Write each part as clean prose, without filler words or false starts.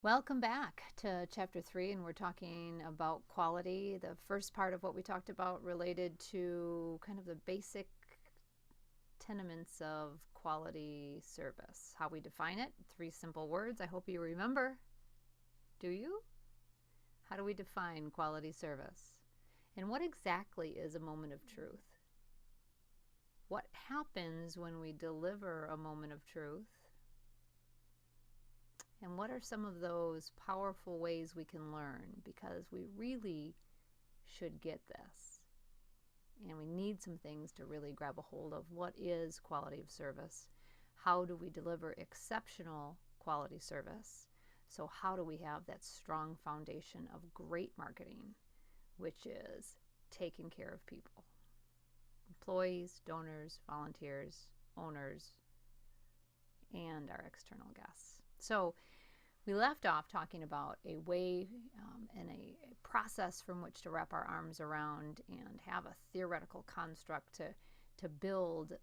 Welcome back to Chapter 3, and we're talking about quality. The first part of what we talked about related to kind of the basic tenements of quality service, how we define it. 3 simple words. I hope you remember. Do you? How do we define quality service? And what exactly is a moment of truth? What happens when we deliver a moment of truth? And what are some of those powerful ways we can learn? Because we really should get this. And we need some things to really grab a hold of. What is quality of service? How do we deliver exceptional quality service? So how do we have that strong foundation of great marketing, which is taking care of people? Employees, donors, volunteers, owners, and our external guests. So we left off talking about a way and a process from which to wrap our arms around and have a theoretical construct to build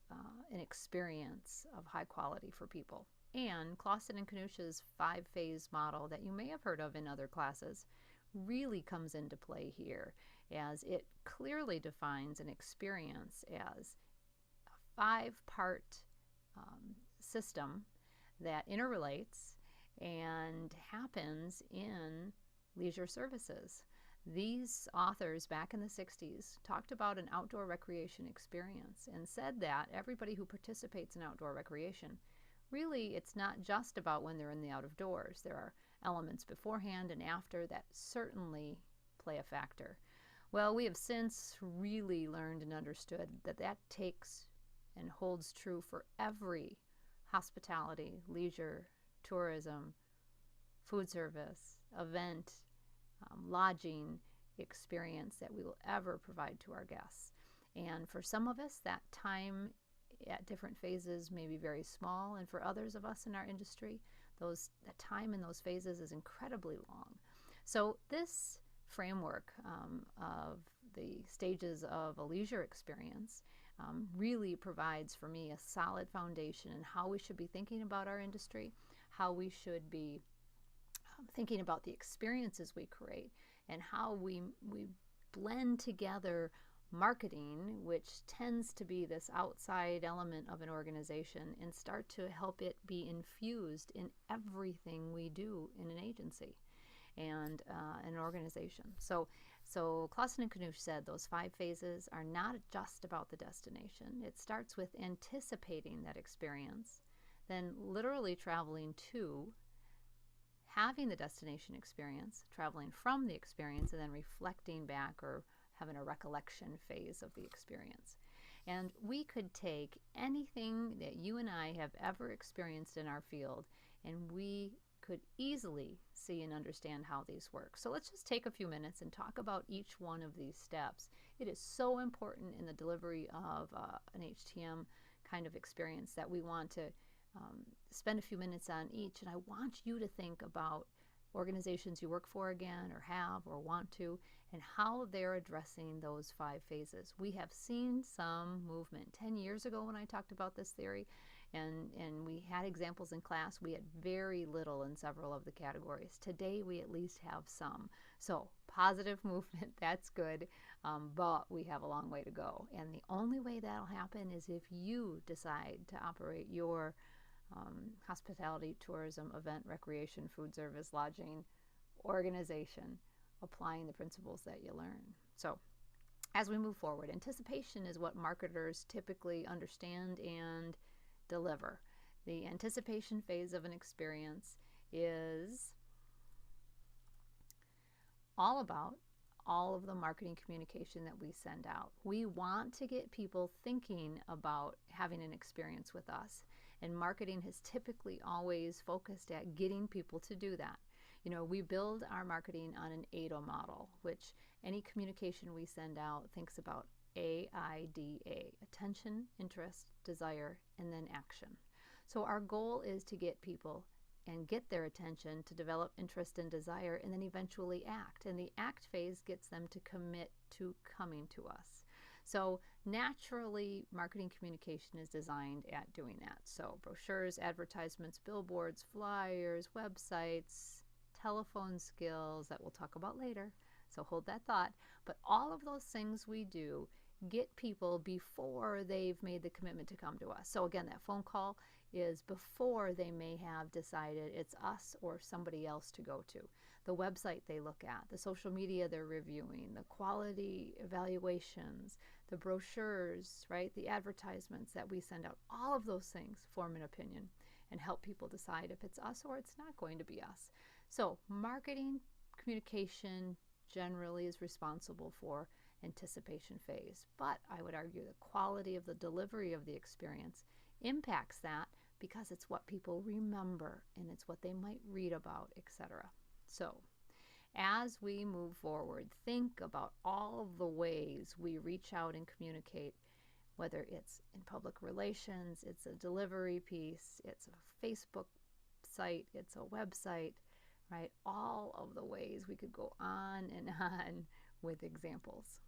an experience of high quality for people. And Clausen and Knuscha's 5-phase model that you may have heard of in other classes really comes into play here, as it clearly defines an experience as a 5-part system that interrelates and happens in leisure services. These authors back in the 60s talked about an outdoor recreation experience and said that everybody who participates in outdoor recreation, really it's not just about when they're in the out of doors. There are elements beforehand and after that certainly play a factor. Well, we have since really learned and understood that that takes and holds true for every hospitality, leisure, tourism, food service, event, lodging experience that we will ever provide to our guests. And for some of us, that time at different phases may be very small, and for others of us in our industry, the time in those phases is incredibly long. So this framework of the stages of a leisure experience really provides for me a solid foundation in how we should be thinking about our industry, how we should be thinking about the experiences we create, and how we blend together marketing, which tends to be this outside element of an organization, and start to help it be infused in everything we do in an agency and an organization. So Clausen and Knuscha said those 5 phases are not just about the destination. It starts with anticipating that experience, then literally traveling to, having the destination experience, traveling from the experience, and then reflecting back or having a recollection phase of the experience. And we could take anything that you and I have ever experienced in our field, and we could easily see and understand how these work. So let's just take a few minutes and talk about each one of these steps. It is so important in the delivery of an HTM kind of experience that we want to spend a few minutes on each. And I want you to think about organizations you work for again, or have, or want to, and how they're addressing those 5 phases. We have seen some movement. 10 years ago when I talked about this theory, and we had examples in class, we had very little in several of the categories. Today we at least have some. So positive movement, that's good, but we have a long way to go. And the only way that'll happen is if you decide to operate your hospitality, tourism, event, recreation, food service, lodging organization, applying the principles that you learn. So as we move forward, anticipation is what marketers typically understand and deliver. The anticipation phase of an experience is all about all of the marketing communication that we send out. We want to get people thinking about having an experience with us, and marketing has typically always focused at getting people to do that. You know, we build our marketing on an AIDA model, which any communication we send out thinks about AIDA: attention, interest, desire, and then action. So our goal is to get people and get their attention, to develop interest and desire, and then eventually act. And the act phase gets them to commit to coming to us. So naturally, marketing communication is designed at doing that. So brochures, advertisements, billboards, flyers, websites, telephone skills that we'll talk about later. So hold that thought. But all of those things we do get people before they've made the commitment to come to us. So again, that phone call is before they may have decided it's us or somebody else to go to. The website they look at, the social media they're reviewing, the quality evaluations, the brochures, right? The advertisements that we send out, all of those things form an opinion and help people decide if it's us or it's not going to be us. So marketing communication generally is responsible for anticipation phase, but I would argue the quality of the delivery of the experience impacts that because it's what people remember and it's what they might read about, etc. So as we move forward, think about all of the ways we reach out and communicate, whether it's in public relations, it's a delivery piece, it's a Facebook site, it's a website, right? All of the ways we could go on and on with examples.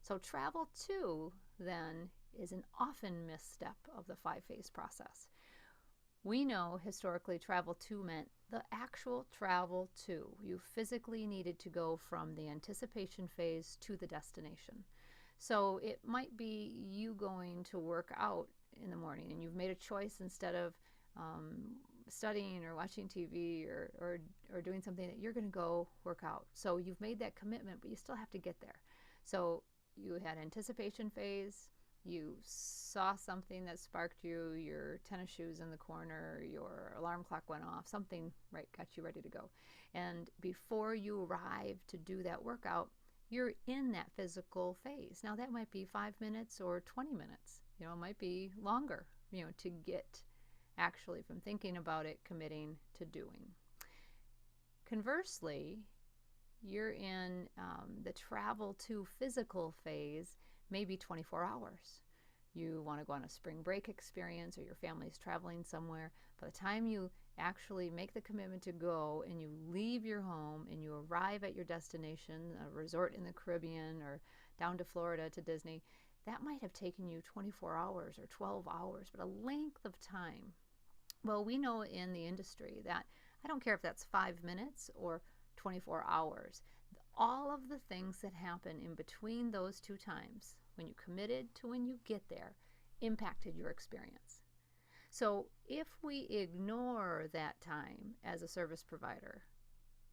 So travel to, then, is an often missed step of the 5-phase process. We know historically travel to meant the actual travel to. You physically needed to go from the anticipation phase to the destination. So it might be you going to work out in the morning and you've made a choice instead of studying or watching TV or doing something that you're going to go work out. So you've made that commitment, but you still have to get there. So you had anticipation phase, you saw something that sparked you, your tennis shoes in the corner, your alarm clock went off, something, right, got you ready to go. And before you arrive to do that workout, you're in that physical phase. Now that might be 5 minutes or 20 minutes, it might be longer, to get actually from thinking about it, committing to doing. Conversely, you're in the travel to physical phase, maybe 24 hours. You want to go on a spring break experience or your family's traveling somewhere. By the time you actually make the commitment to go and you leave your home and you arrive at your destination, a resort in the Caribbean or down to Florida to Disney, that might have taken you 24 hours or 12 hours, but a length of time. Well, we know in the industry that I don't care if that's 5 minutes or 24 hours. All of the things that happen in between those two times, when you committed to when you get there, impacted your experience. So if we ignore that time as a service provider,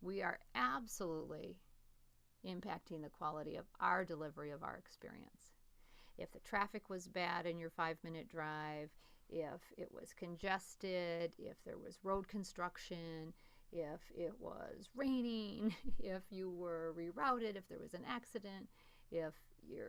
we are absolutely impacting the quality of our delivery of our experience. If the traffic was bad in your 5-minute drive, if it was congested, if there was road construction, if it was raining, if you were rerouted, if there was an accident, if you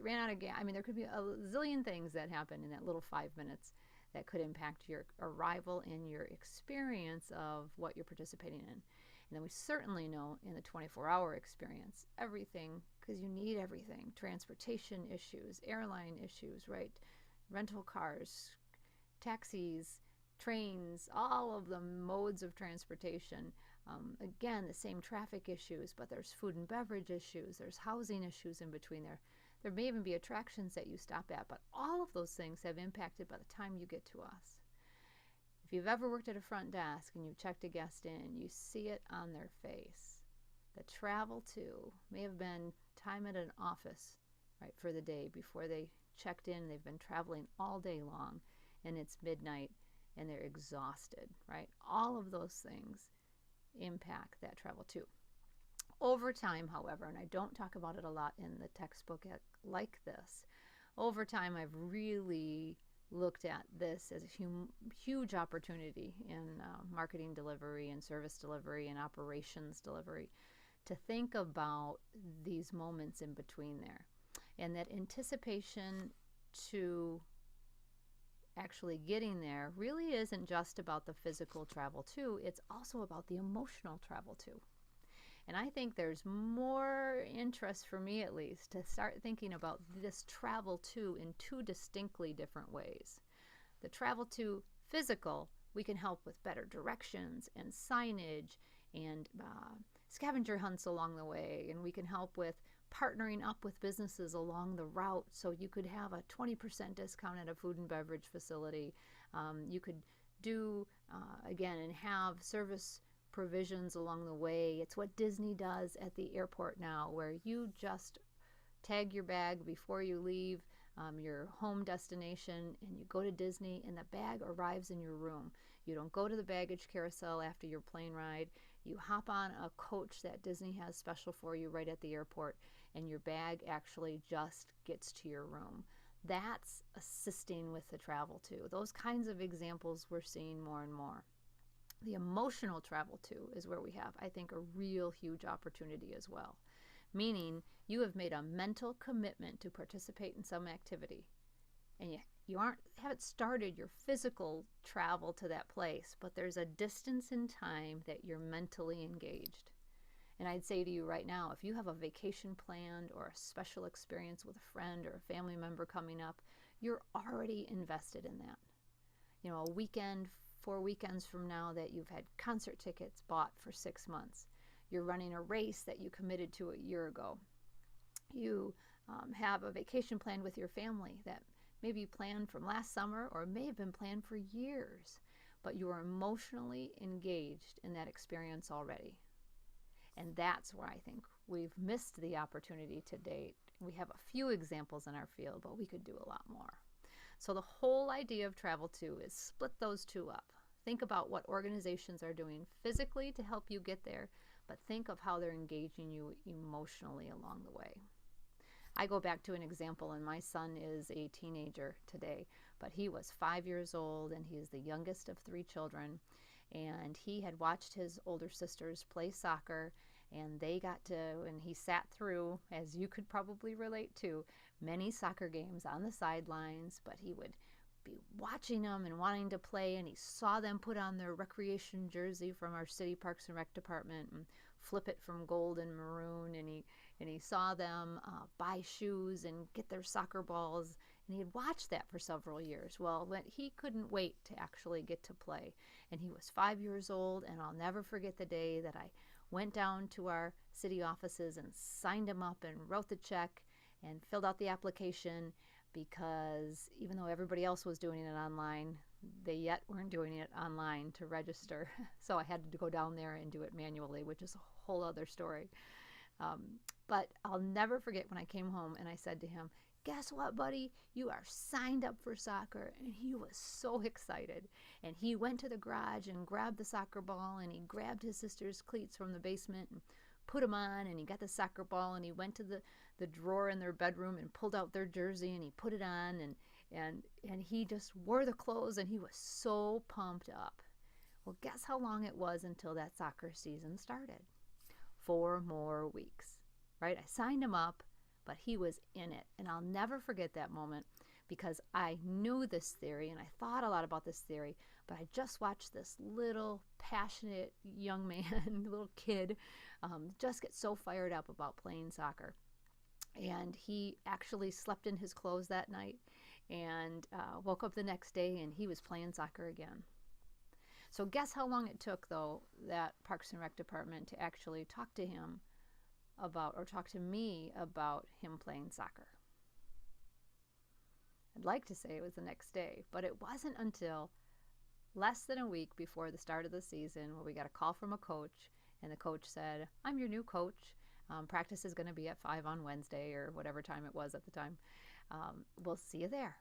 ran out of gas. There could be a zillion things that happen in that little 5 minutes that could impact your arrival and your experience of what you're participating in. And then we certainly know in the 24-hour experience, everything, because you need everything, transportation issues, airline issues, right? Rental cars, taxis, trains, all of the modes of transportation. Again, the same traffic issues, but there's food and beverage issues, there's housing issues in between there. There may even be attractions that you stop at, but all of those things have impacted by the time you get to us. If you've ever worked at a front desk and you've checked a guest in, you see it on their face. The travel to may have been time at an office, right, for the day before they checked in. They've been traveling all day long and it's midnight and they're exhausted, right? All of those things impact that travel too. Over time, however, and I don't talk about it a lot in the textbook like this, over time I've really looked at this as a huge opportunity in marketing delivery and service delivery and operations delivery to think about these moments in between there. And that anticipation to actually getting there really isn't just about the physical travel to, it's also about the emotional travel to. And I think there's more interest, for me at least, to start thinking about this travel to in two distinctly different ways. The travel to physical, we can help with better directions and signage and scavenger hunts along the way, and we can help with partnering up with businesses along the route so you could have a 20% discount at a food and beverage facility. You could do, again, and have service provisions along the way. It's what Disney does at the airport now, where you just tag your bag before you leave your home destination and you go to Disney and the bag arrives in your room. You don't go to the baggage carousel after your plane ride. You hop on a coach that Disney has special for you right at the airport, and your bag actually just gets to your room. That's assisting with the travel too. Those kinds of examples we're seeing more and more. The emotional travel too is where we have, I think, a real huge opportunity as well. Meaning you have made a mental commitment to participate in some activity, and you haven't started your physical travel to that place, but there's a distance in time that you're mentally engaged. And I'd say to you right now, if you have a vacation planned or a special experience with a friend or a family member coming up, you're already invested in that. You know, a weekend, 4 weekends from now that you've had concert tickets bought for 6 months. You're running a race that you committed to a year ago. You have a vacation planned with your family that maybe planned from last summer or may have been planned for years, but you are emotionally engaged in that experience already. And that's where I think we've missed the opportunity to date. We have a few examples in our field, but we could do a lot more. So the whole idea of Travel Too is split those two up. Think about what organizations are doing physically to help you get there, but think of how they're engaging you emotionally along the way. I go back to an example, and my son is a teenager today, but he was 5 years old, and he is the youngest of 3 children, and he had watched his older sisters play soccer, and he sat through, as you could probably relate to, many soccer games on the sidelines, but he would be watching them and wanting to play, and he saw them put on their recreation jersey from our city Parks and Rec department and flip it from gold and maroon, and he saw them buy shoes and get their soccer balls, and he had watched that for several years. Well, he couldn't wait to actually get to play, and he was 5 years old, and I'll never forget the day that I went down to our city offices and signed him up and wrote the check and filled out the application, because even though everybody else was doing it online, they yet weren't doing it online to register. So I had to go down there and do it manually, which is a whole other story. But I'll never forget when I came home and I said to him, "Guess what, buddy? You are signed up for soccer." And he was so excited. And he went to the garage and grabbed the soccer ball, and he grabbed his sister's cleats from the basement and put them on, and he got the soccer ball, and he went to the drawer in their bedroom and pulled out their jersey, and he put it on, and he just wore the clothes, and he was so pumped up. Well, guess how long it was until that soccer season started? 4 more weeks, right? I signed him up, but he was in it. And I'll never forget that moment, because I knew this theory and I thought a lot about this theory, but I just watched this little passionate young man, little kid, just get so fired up about playing soccer. And he actually slept in his clothes that night and woke up the next day, and he was playing soccer again. So guess how long it took, though, that Parks and Rec department to actually talk to him about, or talk to me about him playing soccer. I'd like to say it was the next day, but it wasn't until less than a week before the start of the season where we got a call from a coach, and the coach said, "I'm your new coach. Practice is going to be at 5 on Wednesday," or whatever time it was at the time. "We'll see you there."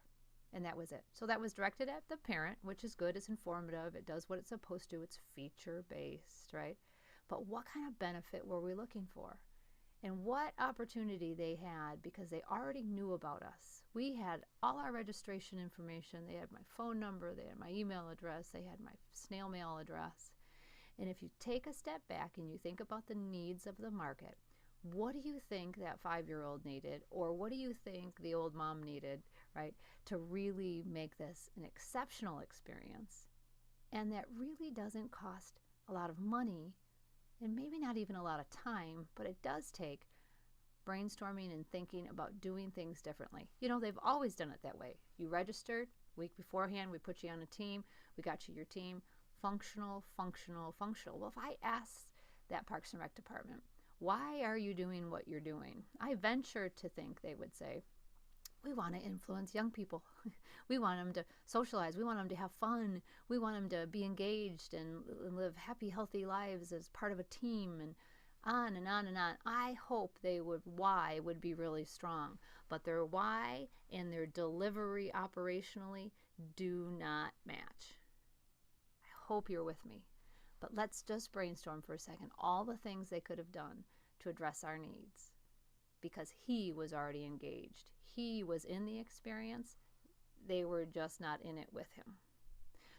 And that was it. So that was directed at the parent, which is good. It's informative. It does what it's supposed to. It's feature-based, right? But what kind of benefit were we looking for? And what opportunity they had, because they already knew about us. We had all our registration information. They had my phone number. They had my email address. They had my snail mail address. And if you take a step back and you think about the needs of the market, what do you think that 5-year-old needed, or what do you think the old mom needed, right, to really make this an exceptional experience? And that really doesn't cost a lot of money, and maybe not even a lot of time, but it does take brainstorming and thinking about doing things differently. You know, they've always done it that way. You registered, week beforehand, we put you on a team, we got you your team, functional, functional, functional. Well, if I asked that Parks and Rec department, why are you doing what you're doing? I venture to think they would say, We want to influence young people. We want them to socialize. We want them to have fun. We want them to be engaged and live happy, healthy lives as part of a team, and on and on and on. I hope why would be really strong, but their why and their delivery operationally do not match. I hope you're with me. But let's just brainstorm for a second all the things they could have done to address our needs, because he was already engaged. He was in the experience. They were just not in it with him.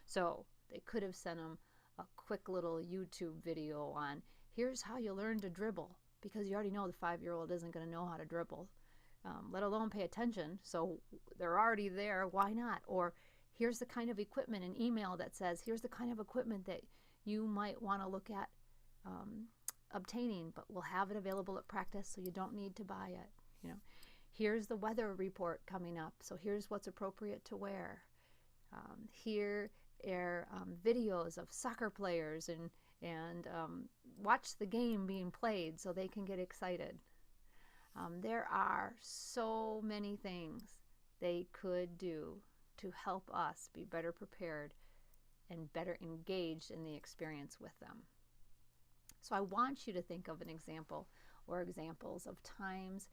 So they could have sent him a quick little YouTube video on, here's how you learn to dribble, because you already know the 5-year-old isn't going to know how to dribble, let alone pay attention. So they're already there. Why not? Or here's the kind of equipment, an email that says, here's the kind of equipment that you might want to look at obtaining, but we'll have it available at practice, so you don't need to buy it. Here's the weather report coming up, so here's what's appropriate to wear. Here are videos of soccer players, and watch the game being played so they can get excited. There are so many things they could do to help us be better prepared and better engaged in the experience with them. So I want you to think of an example or examples of times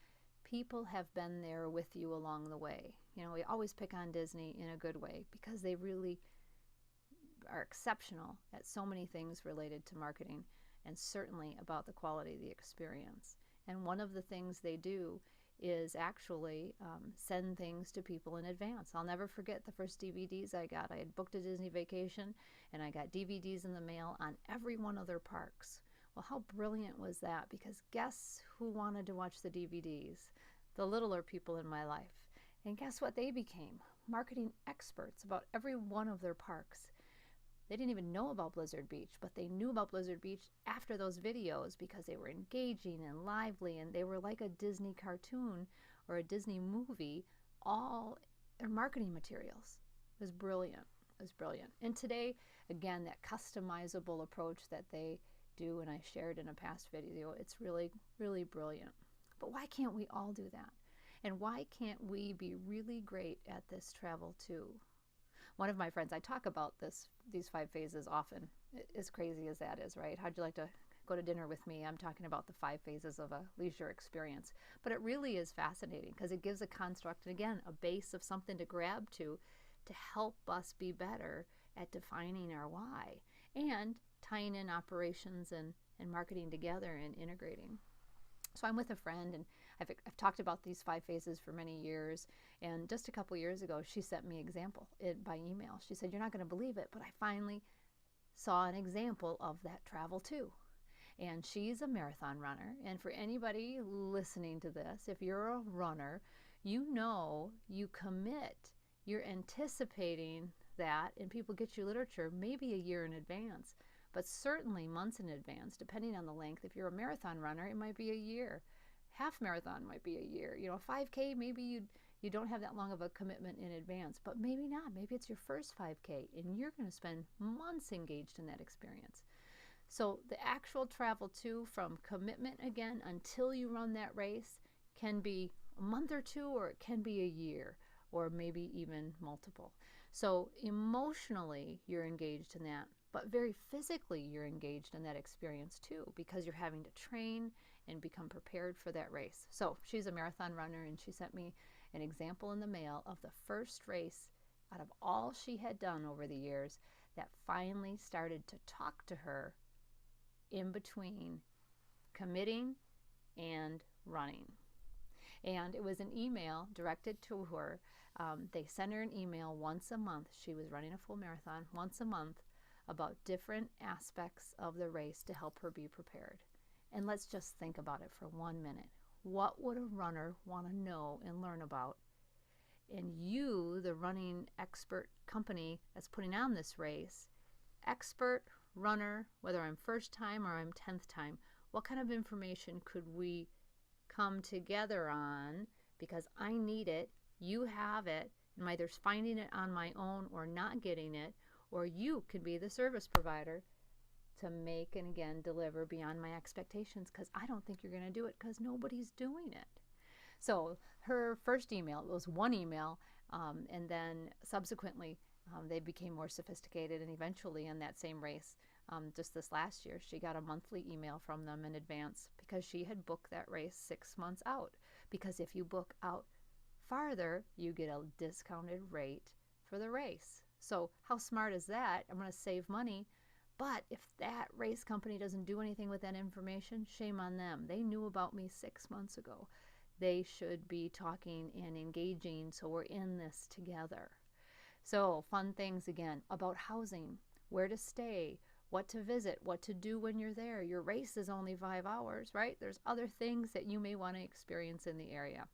people have been there with you along the way. We always pick on Disney in a good way because they really are exceptional at so many things related to marketing, and certainly about the quality of the experience. And one of the things they do is actually send things to people in advance. I'll never forget the first DVDs I got. I had booked a Disney vacation, and I got DVDs in the mail on every one of their parks. Well, how brilliant was that? Because guess who wanted to watch the DVDs? The littler people in my life. And guess what they became? Marketing experts about every one of their parks. They didn't even know about Blizzard Beach, but they knew about Blizzard Beach after those videos because they were engaging and lively, and they were like a Disney cartoon or a Disney movie, all their marketing materials. It was brilliant. It was brilliant. And today, again, that customizable approach that they do, and I shared in a past video, it's really, really brilliant. But why can't we all do that? And why can't we be really great at this travel too? One of my friends, I talk about these 5 phases often, as crazy as that is, right? How'd you like to go to dinner with me? I'm talking about the 5 phases of a leisure experience. But it really is fascinating because it gives a construct, and again, a base of something to grab to help us be better at defining our why and tying in operations and marketing together and integrating. So I'm with a friend, and I've talked about these 5 phases for many years, and just a couple years ago she sent me an example by email. She said, you're not going to believe it, but I finally saw an example of that travel too. And she's a marathon runner, and for anybody listening to this, if you're a runner, you commit, you're anticipating that, and people get you literature maybe a year in advance, but certainly months in advance, depending on the length. If you're a marathon runner, it might be a year. Half marathon might be a year. 5K, maybe you don't have that long of a commitment in advance, but maybe not. Maybe it's your first 5K, and you're going to spend months engaged in that experience. So the actual travel too, from commitment again until you run that race, can be a month or two, or it can be a year, or maybe even multiple. So emotionally, you're engaged in that, but very physically, you're engaged in that experience too, because you're having to train and become prepared for that race. So she's a marathon runner, and she sent me an example in the mail of the first race out of all she had done over the years that finally started to talk to her in between committing and running. And it was an email directed to her. They sent her an email once a month. She was running a full marathon once a month about different aspects of the race to help her be prepared. And let's just think about it for 1 minute. What would a runner want to know and learn about? And you, the running expert company that's putting on this race, expert runner, whether I'm first time or I'm 10th time, what kind of information could we come together on? Because I need it, you have it, and I'm either finding it on my own or not getting it, or you could be the service provider to make and again deliver beyond my expectations, because I don't think you're going to do it because nobody's doing it. So her first email, it was one email, and then subsequently they became more sophisticated, and eventually in that same race, just this last year, she got a monthly email from them in advance because she had booked that race 6 months out. Because if you book out farther, you get a discounted rate for the race. So how smart is that? I'm going to save money. But if that race company doesn't do anything with that information, shame on them. They knew about me 6 months ago. They should be talking and engaging, so we're in this together. So fun things again about housing, where to stay, what to visit, what to do when you're there. Your race is only 5 hours, right? There's other things that you may want to experience in the area.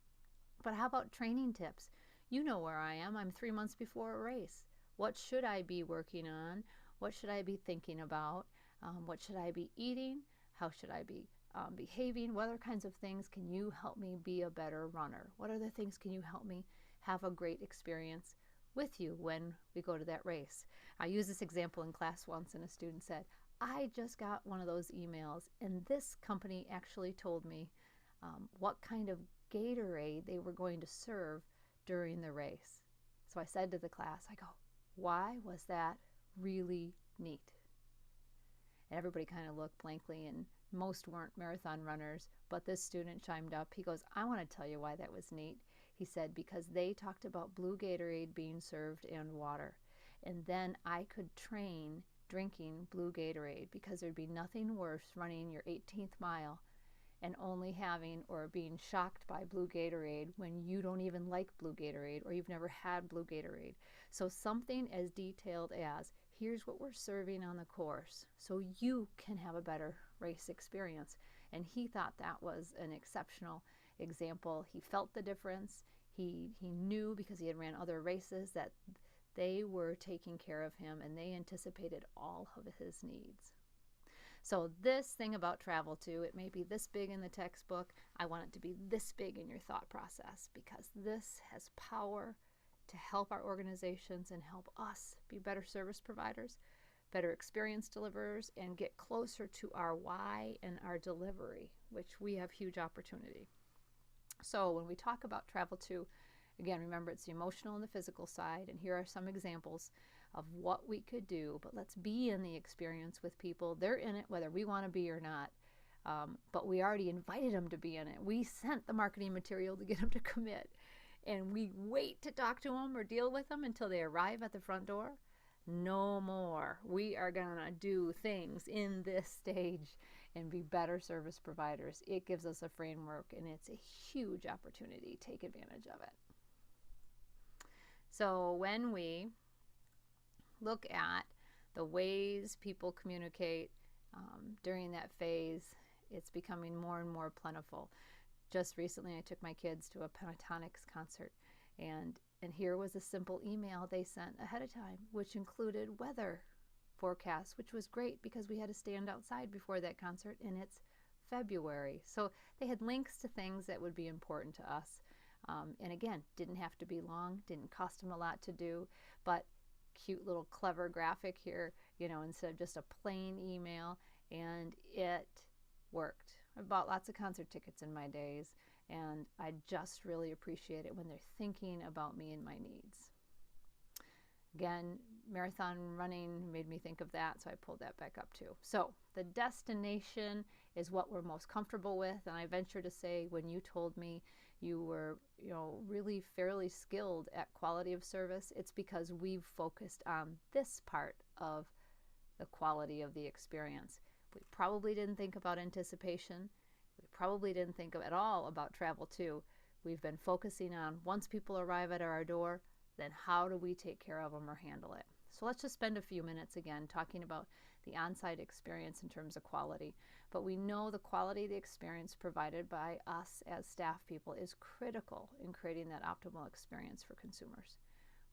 But how about training tips? You know where I am. I'm 3 months before a race. What should I be working on? What should I be thinking about? What should I be eating? How should I be behaving? What other kinds of things can you help me be a better runner? What other things can you help me have a great experience with you when we go to that race? I used this example in class once, and a student said, I just got one of those emails, and this company actually told me what kind of Gatorade they were going to serve during the race. So I said to the class, I go, why was that really neat? And everybody kind of looked blankly, and most weren't marathon runners, but this student chimed up. He goes, I want to tell you why that was neat. He said, because they talked about blue Gatorade being served in water. And then I could train drinking blue Gatorade, because there'd be nothing worse running your 18th mile and only having or being shocked by blue Gatorade when you don't even like blue Gatorade or you've never had blue Gatorade. So something as detailed as, here's what we're serving on the course so you can have a better race experience. And he thought that was an exceptional example. He felt the difference. He knew, because he had ran other races, that they were taking care of him and they anticipated all of his needs. So this thing about travel too, it may be this big in the textbook. I want it to be this big in your thought process, because this has power to help our organizations and help us be better service providers, better experience deliverers, and get closer to our why and our delivery, which we have huge opportunity. So when we talk about travel too, again, remember it's the emotional and the physical side, and here are some examples of what we could do, but let's be in the experience with people. They're in it whether we want to be or not, but we already invited them to be in it. We sent the marketing material to get them to commit, and we wait to talk to them or deal with them until they arrive at the front door. No more. We are going to do things in this stage and be better service providers. It gives us a framework, and it's a huge opportunity. Take advantage of it. So when we look at the ways people communicate during that phase, it's becoming more and more plentiful. Just recently I took my kids to a Pentatonix concert, and here was a simple email they sent ahead of time, which included weather forecasts, which was great because we had to stand outside before that concert, and it's February. So they had links to things that would be important to us. And again, didn't have to be long, didn't cost them a lot to do, but cute little clever graphic here, instead of just a plain email, and it worked. I've bought lots of concert tickets in my days, and I just really appreciate it when they're thinking about me and my needs. Again, marathon running made me think of that, so I pulled that back up too. So the destination is what we're most comfortable with, and I venture to say, when you told me you were, really fairly skilled at quality of service, it's because we've focused on this part of the quality of the experience. We probably didn't think about anticipation. We probably didn't think at all about travel too. We've been focusing on, once people arrive at our door, then how do we take care of them or handle it? So let's just spend a few minutes again talking about the on-site experience in terms of quality. But we know the quality of the experience provided by us as staff people is critical in creating that optimal experience for consumers.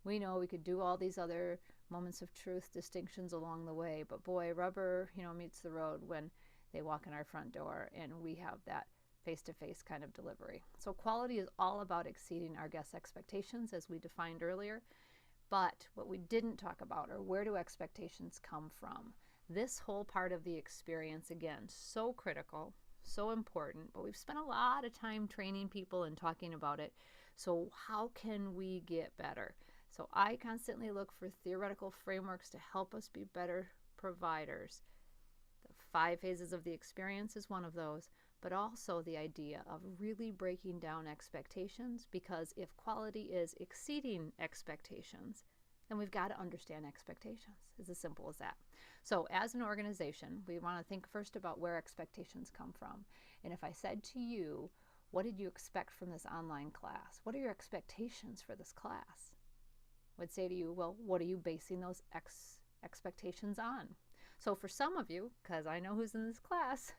We know we could do all these other moments of truth distinctions along the way, but boy, rubber, meets the road when they walk in our front door and we have that face-to-face kind of delivery. So quality is all about exceeding our guests' expectations, as we defined earlier. But what we didn't talk about are, where do expectations come from? This whole part of the experience, again, so critical, so important, but we've spent a lot of time training people and talking about it. So how can we get better? So I constantly look for theoretical frameworks to help us be better providers. The 5 phases of the experience is one of those, but also the idea of really breaking down expectations, because if quality is exceeding expectations, then we've got to understand expectations. It's as simple as that. So as an organization, we want to think first about where expectations come from. And if I said to you, what did you expect from this online class? What are your expectations for this class? I would say to you, well, what are you basing those expectations on? So for some of you, because I know who's in this class,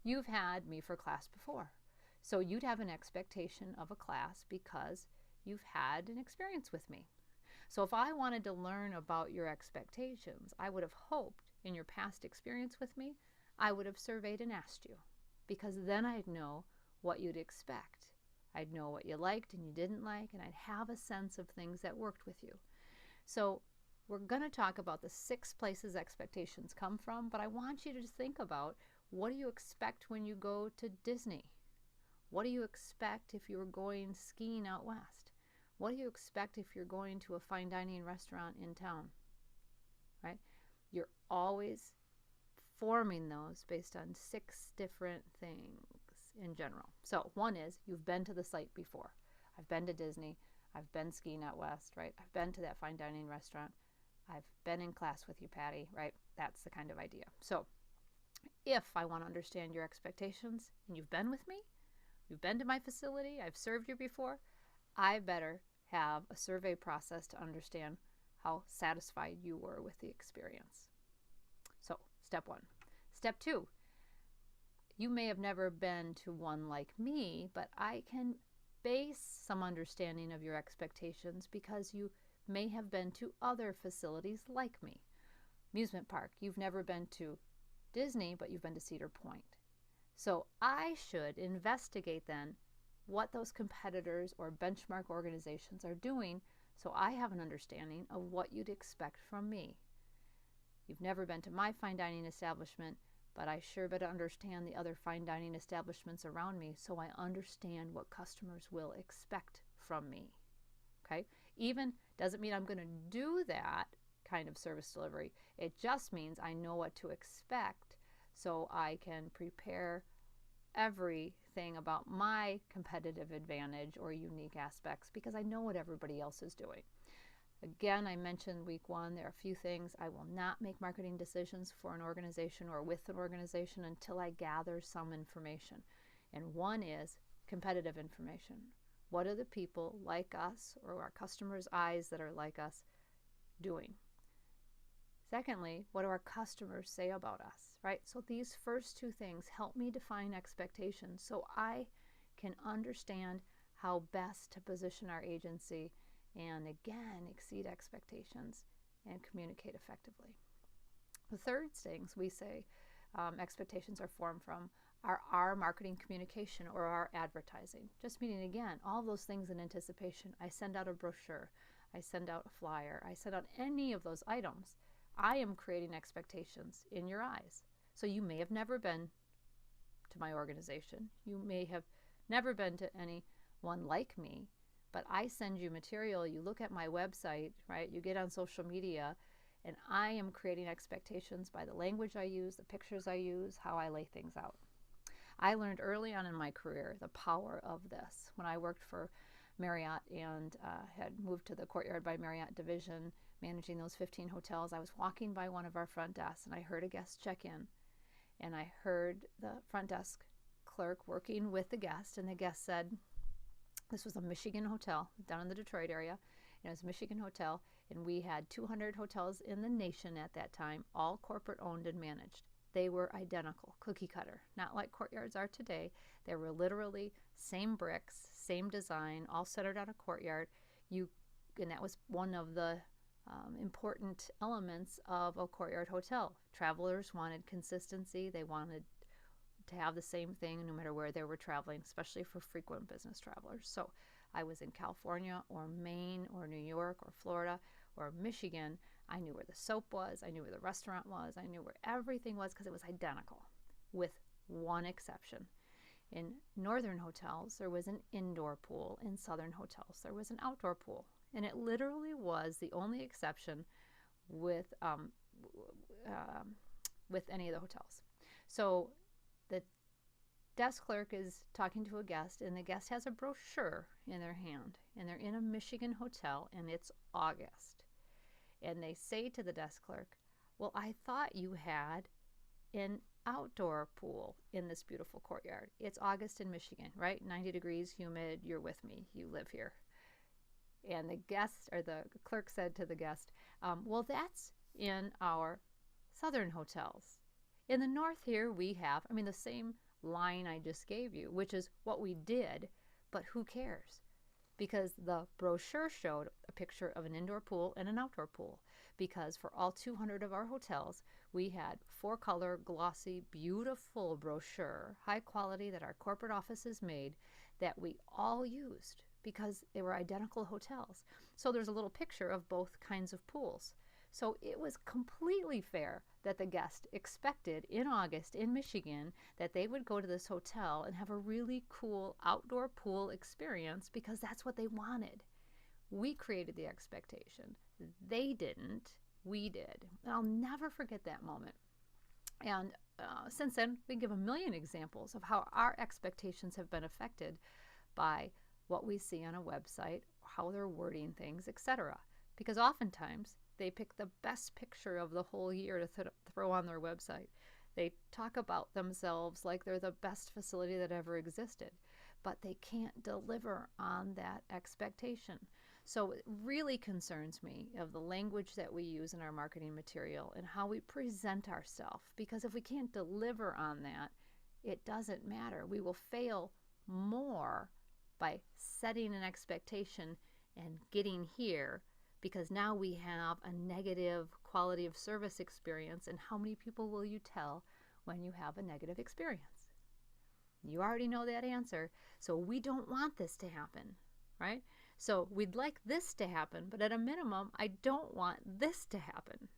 you've had me for class before. So you'd have an expectation of a class because you've had an experience with me. So if I wanted to learn about your expectations, I would have hoped in your past experience with me, I would have surveyed and asked you, because then I'd know what you'd expect. I'd know what you liked and you didn't like, and I'd have a sense of things that worked with you. So we're going to talk about the 6 places expectations come from, but I want you to just think about, what do you expect when you go to Disney? What do you expect if you were going skiing out west? What do you expect if you're going to a fine dining restaurant in town? Right? You're always forming those based on 6 different things in general. So one is, you've been to the site before. I've been to Disney. I've been skiing out west, right? I've been to that fine dining restaurant. I've been in class with you, Patty, right? That's the kind of idea. So if I want to understand your expectations and you've been with me, you've been to my facility, I've served you before, I better have a survey process to understand how satisfied you were with the experience. So, step 1. Step 2, you may have never been to one like me, but I can base some understanding of your expectations because you may have been to other facilities like me. Amusement park, you've never been to Disney, but you've been to Cedar Point. So I should investigate then what those competitors or benchmark organizations are doing, so I have an understanding of what you'd expect from me. You've never been to my fine dining establishment, but I sure better understand the other fine dining establishments around me, so I understand what customers will expect from me. Okay? Even doesn't mean I'm going to do that kind of service delivery. It just means I know what to expect, so I can prepare everything about my competitive advantage or unique aspects, because I know what everybody else is doing. Again, I mentioned week 1, there are a few things. I will not make marketing decisions for an organization or with an organization until I gather some information. And one is competitive information. What are the people like us, or our customers' eyes that are like us, doing? Secondly, what do our customers say about us, right? So these first 2 things help me define expectations so I can understand how best to position our agency and, again, exceed expectations and communicate effectively. The third things we say expectations are formed from are our marketing communication or our advertising. Just meaning, again, all those things in anticipation. I send out a brochure. I send out a flyer. I send out any of those items. I am creating expectations in your eyes. So you may have never been to my organization. You may have never been to anyone like me, but I send you material. You look at my website, right? You get on social media, and I am creating expectations by the language I use, the pictures I use, how I lay things out. I learned early on in my career the power of this. When I worked for Marriott and had moved to the Courtyard by Marriott division, managing those 15 hotels, I was walking by one of our front desks and I heard a guest check in, and I heard the front desk clerk working with the guest, and the guest said, this was a Michigan hotel down in the Detroit area, and it was a Michigan hotel, and we had 200 hotels in the nation at that time, all corporate owned and managed. They were identical, cookie cutter, not like Courtyards are today. They were literally same bricks, same design, all centered on a courtyard. And that was one of the important elements of a Courtyard hotel. Travelers wanted consistency. They wanted to have the same thing no matter where they were traveling, especially for frequent business travelers. So I was in California or Maine or New York or Florida or Michigan. I knew where the soap was. I knew where the restaurant was. I knew where everything was because it was identical with one exception. In northern hotels, there was an indoor pool. In southern hotels, there was an outdoor pool. And it literally was the only exception with any of the hotels. So the desk clerk is talking to a guest, and the guest has a brochure in their hand, and they're in a Michigan hotel, and it's August. And they say to the desk clerk, well, I thought you had an outdoor pool in this beautiful courtyard. It's August in Michigan, right? 90 degrees, humid, you're with me, you live here. And the guest, or the clerk said to the guest, well, that's in our southern hotels. In the north here we have, the same line I just gave you, which is what we did, but who cares? Because the brochure showed a picture of an indoor pool and an outdoor pool. Because for all 200 of our hotels, we had 4-color, glossy, beautiful brochure, high quality, that our corporate offices made, that we all used because they were identical hotels. So there's a little picture of both kinds of pools. So it was completely fair that the guest expected in August in Michigan that they would go to this hotel and have a really cool outdoor pool experience because that's what they wanted. We created the expectation. They didn't. We did. And I'll never forget that moment. And since then, we give a million examples of how our expectations have been affected by what we see on a website, how they're wording things, etc. Because oftentimes, they pick the best picture of the whole year to throw on their website. They talk about themselves like they're the best facility that ever existed, but they can't deliver on that expectation. So it really concerns me of the language that we use in our marketing material and how we present ourselves, because if we can't deliver on that, it doesn't matter. We will fail more by setting an expectation and getting here, because now we have a negative quality of service experience. And how many people will you tell when you have a negative experience? You already know that answer. So we don't want this to happen, right? So we'd like this to happen, but at a minimum, I don't want this to happen.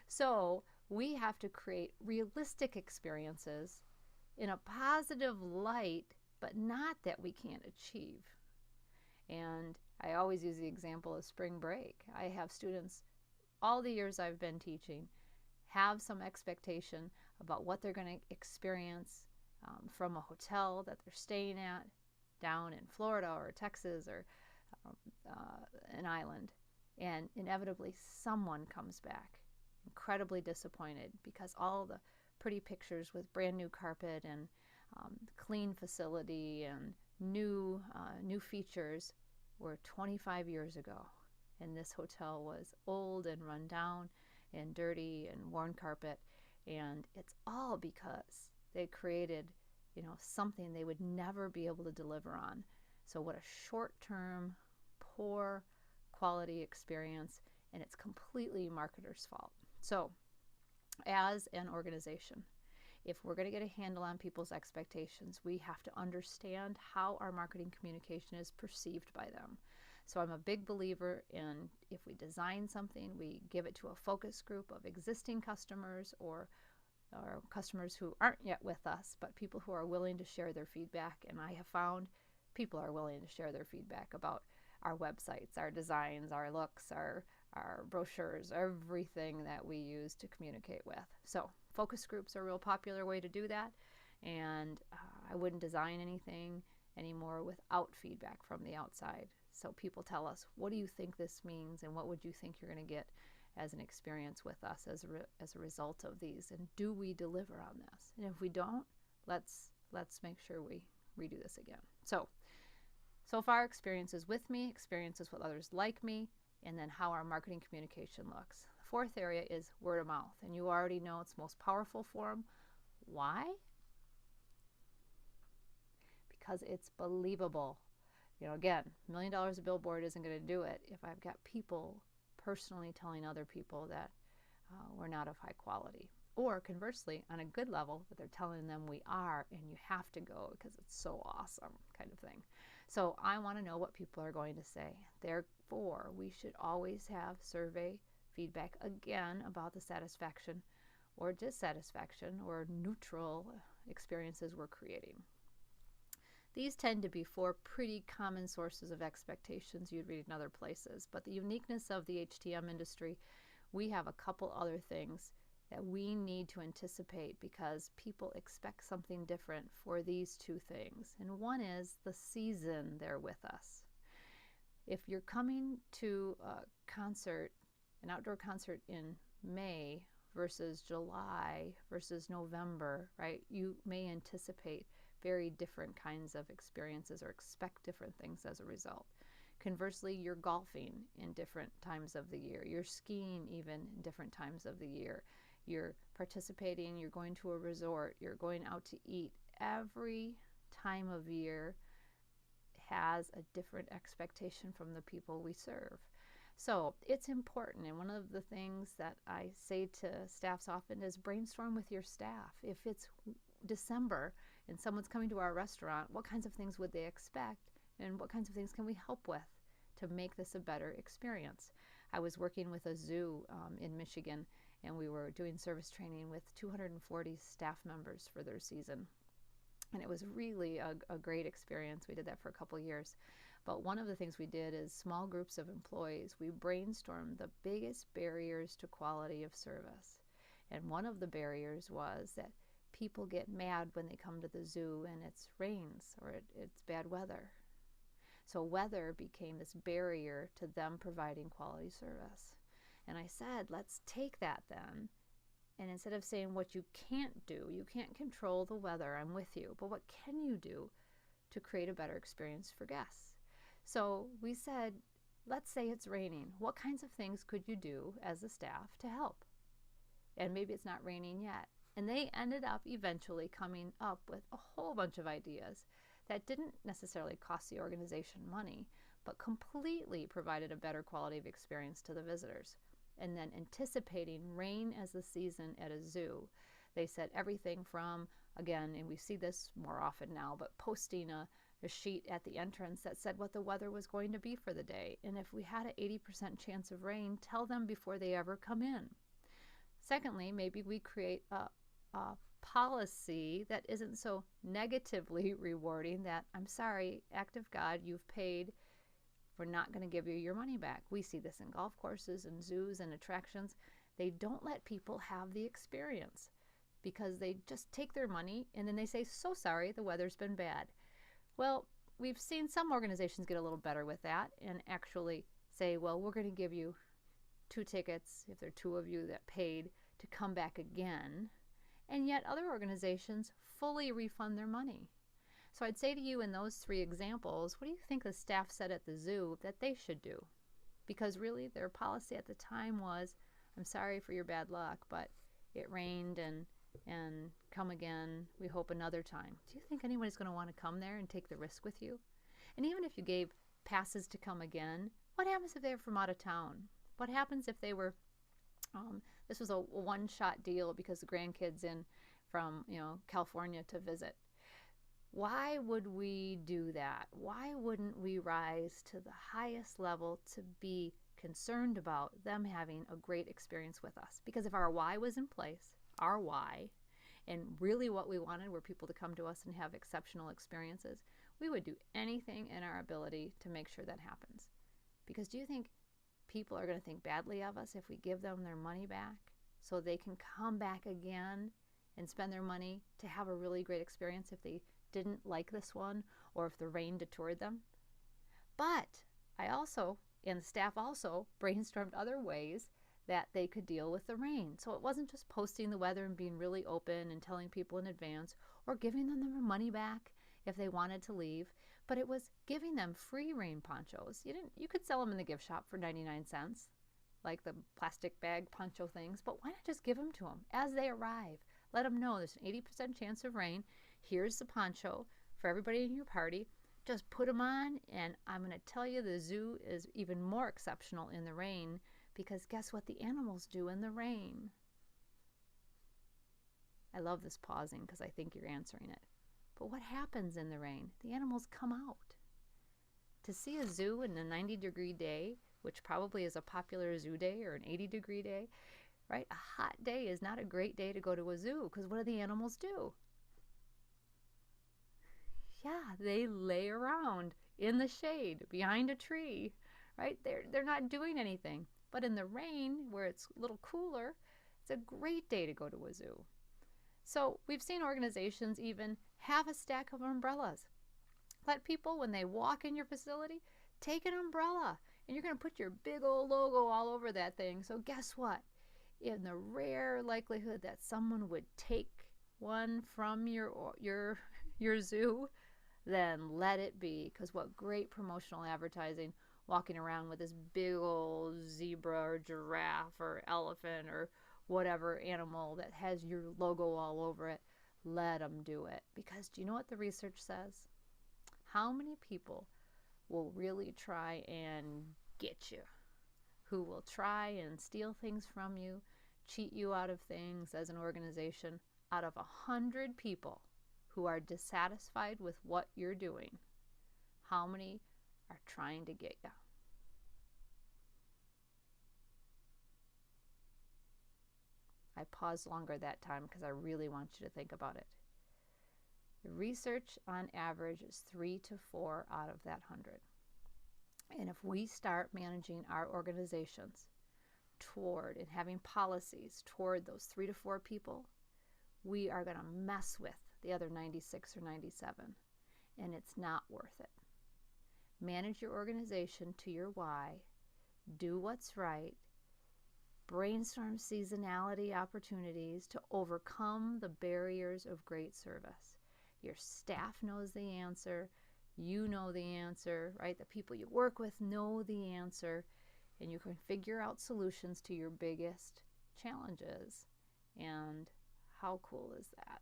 So we have to create realistic experiences in a positive light, but not that we can't achieve. And I always use the example of spring break. I have students, all the years I've been teaching, have some expectation about what they're going to experience from a hotel that they're staying at down in Florida or Texas or an island. And inevitably, someone comes back incredibly disappointed because all the pretty pictures with brand new carpet and clean facility and new features were 25 years ago, and this hotel was old and run down and dirty and worn carpet, and it's all because they created, something they would never be able to deliver on. So what a short-term, poor quality experience, and it's completely marketers' fault. So as an organization, if we're going to get a handle on people's expectations, we have to understand how our marketing communication is perceived by them. So I'm a big believer in, if we design something, we give it to a focus group of existing customers or customers who aren't yet with us, but people who are willing to share their feedback. And I have found people are willing to share their feedback about our websites, our designs, our looks, our brochures, everything that we use to communicate with. So focus groups are a real popular way to do that, and I wouldn't design anything anymore without feedback from the outside. So people tell us, what do you think this means, and what would you think you're going to get as an experience with us as a result of these, and do we deliver on this? And if we don't, let's make sure we redo this again. So far, experiences with me, experiences with others like me, and then how our marketing communication looks. The fourth area is word of mouth, and you already know it's the most powerful form. Why? Because it's believable. Again, $1 million a billboard isn't going to do it if I've got people personally telling other people that we're not of high quality. Or conversely, on a good level, that they're telling them we are, and you have to go because it's so awesome, kind of thing. So I want to know what people are going to say. Therefore, we should always have survey feedback, again, about the satisfaction or dissatisfaction or neutral experiences we're creating. These tend to be 4 pretty common sources of expectations you'd read in other places, but the uniqueness of the HTM industry, we have a couple other things that we need to anticipate because people expect something different for these 2 things. And one is the season they're with us. If you're coming to a concert, an outdoor concert in May versus July versus November, right, you may anticipate very different kinds of experiences or expect different things as a result. Conversely, you're golfing in different times of the year. You're skiing even in different times of the year. You're participating, you're going to a resort, you're going out to eat. Every time of year has a different expectation from the people we serve. So it's important, and one of the things that I say to staffs often is brainstorm with your staff. If it's December and someone's coming to our restaurant, what kinds of things would they expect, and what kinds of things can we help with to make this a better experience? I was working with a zoo in Michigan, and we were doing service training with 240 staff members for their season. And it was really a great experience. We did that for a couple years. But one of the things we did is small groups of employees, we brainstormed the biggest barriers to quality of service. And one of the barriers was that people get mad when they come to the zoo and it rains or it's bad weather. So weather became this barrier to them providing quality service. And I said, let's take that then. And instead of saying what you can't do, you can't control the weather, I'm with you, but what can you do to create a better experience for guests? So we said, let's say it's raining. What kinds of things could you do as a staff to help? And maybe it's not raining yet. And they ended up eventually coming up with a whole bunch of ideas that didn't necessarily cost the organization money, but completely provided a better quality of experience to the visitors. And then anticipating rain as the season at a zoo. They said everything from, again, and we see this more often now, but posting a sheet at the entrance that said what the weather was going to be for the day. And if we had an 80% chance of rain, tell them before they ever come in. Secondly, maybe we create a policy that isn't so negatively rewarding that, I'm sorry, act of God, you've paid, we're not going to give you your money back. We see this in golf courses and zoos and attractions. They don't let people have the experience because they just take their money and then they say, so sorry, the weather's been bad. Well, we've seen some organizations get a little better with that and actually say, well, we're going to give you 2 tickets, if there are 2 of you that paid, to come back again. And yet other organizations fully refund their money. So I'd say to you in those 3 examples, what do you think the staff said at the zoo that they should do? Because really their policy at the time was, I'm sorry for your bad luck, but it rained and come again, we hope another time. Do you think anybody's going to want to come there and take the risk with you? And even if you gave passes to come again, what happens if they're from out of town? What happens if they were, this was a one-shot deal because the grandkids in from California to visit. Why would we do that? Why wouldn't we rise to the highest level to be concerned about them having a great experience with us? Because if our why was in place, our why, and really what we wanted were people to come to us and have exceptional experiences, we would do anything in our ability to make sure that happens. Because do you think people are going to think badly of us if we give them their money back so they can come back again and spend their money to have a really great experience if they didn't like this one or if the rain detoured them? But I also, and the staff also, brainstormed other ways that they could deal with the rain. So it wasn't just posting the weather and being really open and telling people in advance or giving them their money back if they wanted to leave, but it was giving them free rain ponchos. You could sell them in the gift shop for 99 cents, like the plastic bag poncho things, but why not just give them to them as they arrive? Let them know there's an 80% chance of rain. Here's the poncho for everybody in your party. Just put them on, and I'm going to tell you the zoo is even more exceptional in the rain because guess what the animals do in the rain? I love this pausing because I think you're answering it. But what happens in the rain? The animals come out. To see a zoo in a 90-degree day, which probably is a popular zoo day or an 80-degree day, right? A hot day is not a great day to go to a zoo because what do the animals do? they lay around in the shade behind a tree, right? They're not doing anything. But in the rain, where it's a little cooler, it's a great day to go to a zoo. So we've seen organizations even have a stack of umbrellas. Let people, when they walk in your facility, take an umbrella, and you're going to put your big old logo all over that thing. So guess what? In the rare likelihood that someone would take one from your zoo, then let it be. Because what great promotional advertising, walking around with this big old zebra or giraffe or elephant or whatever animal that has your logo all over it. Let them do it. Because do you know what the research says? How many people will really try and get you? Who will try and steal things from you, cheat you out of things as an organization? Out of 100 people who are dissatisfied with what you're doing, how many are trying to get you? I paused longer that time because I really want you to think about it. The research on average is 3 to 4 out of that 100. And if we start managing our organizations toward and having policies toward those 3 to 4 people, we are going to mess with the other 96 or 97. And it's not worth it. Manage your organization to your why. Do what's right. Brainstorm seasonality opportunities to overcome the barriers of great service. Your staff knows the answer. You know the answer, right? The people you work with know the answer. And you can figure out solutions to your biggest challenges. And how cool is that?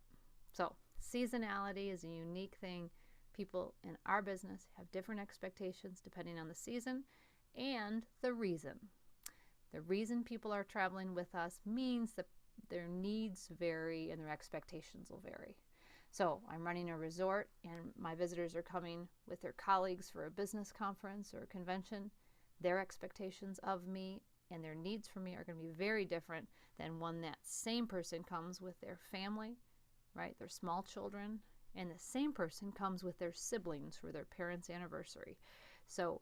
So, seasonality is a unique thing. People in our business have different expectations depending on the season and the reason. The reason people are traveling with us means that their needs vary and their expectations will vary. So I'm running a resort and my visitors are coming with their colleagues for a business conference or a convention. Their expectations of me and their needs for me are going to be very different than when that same person comes with their family, right? Their small children, and the same person comes with their siblings for their parents' anniversary. So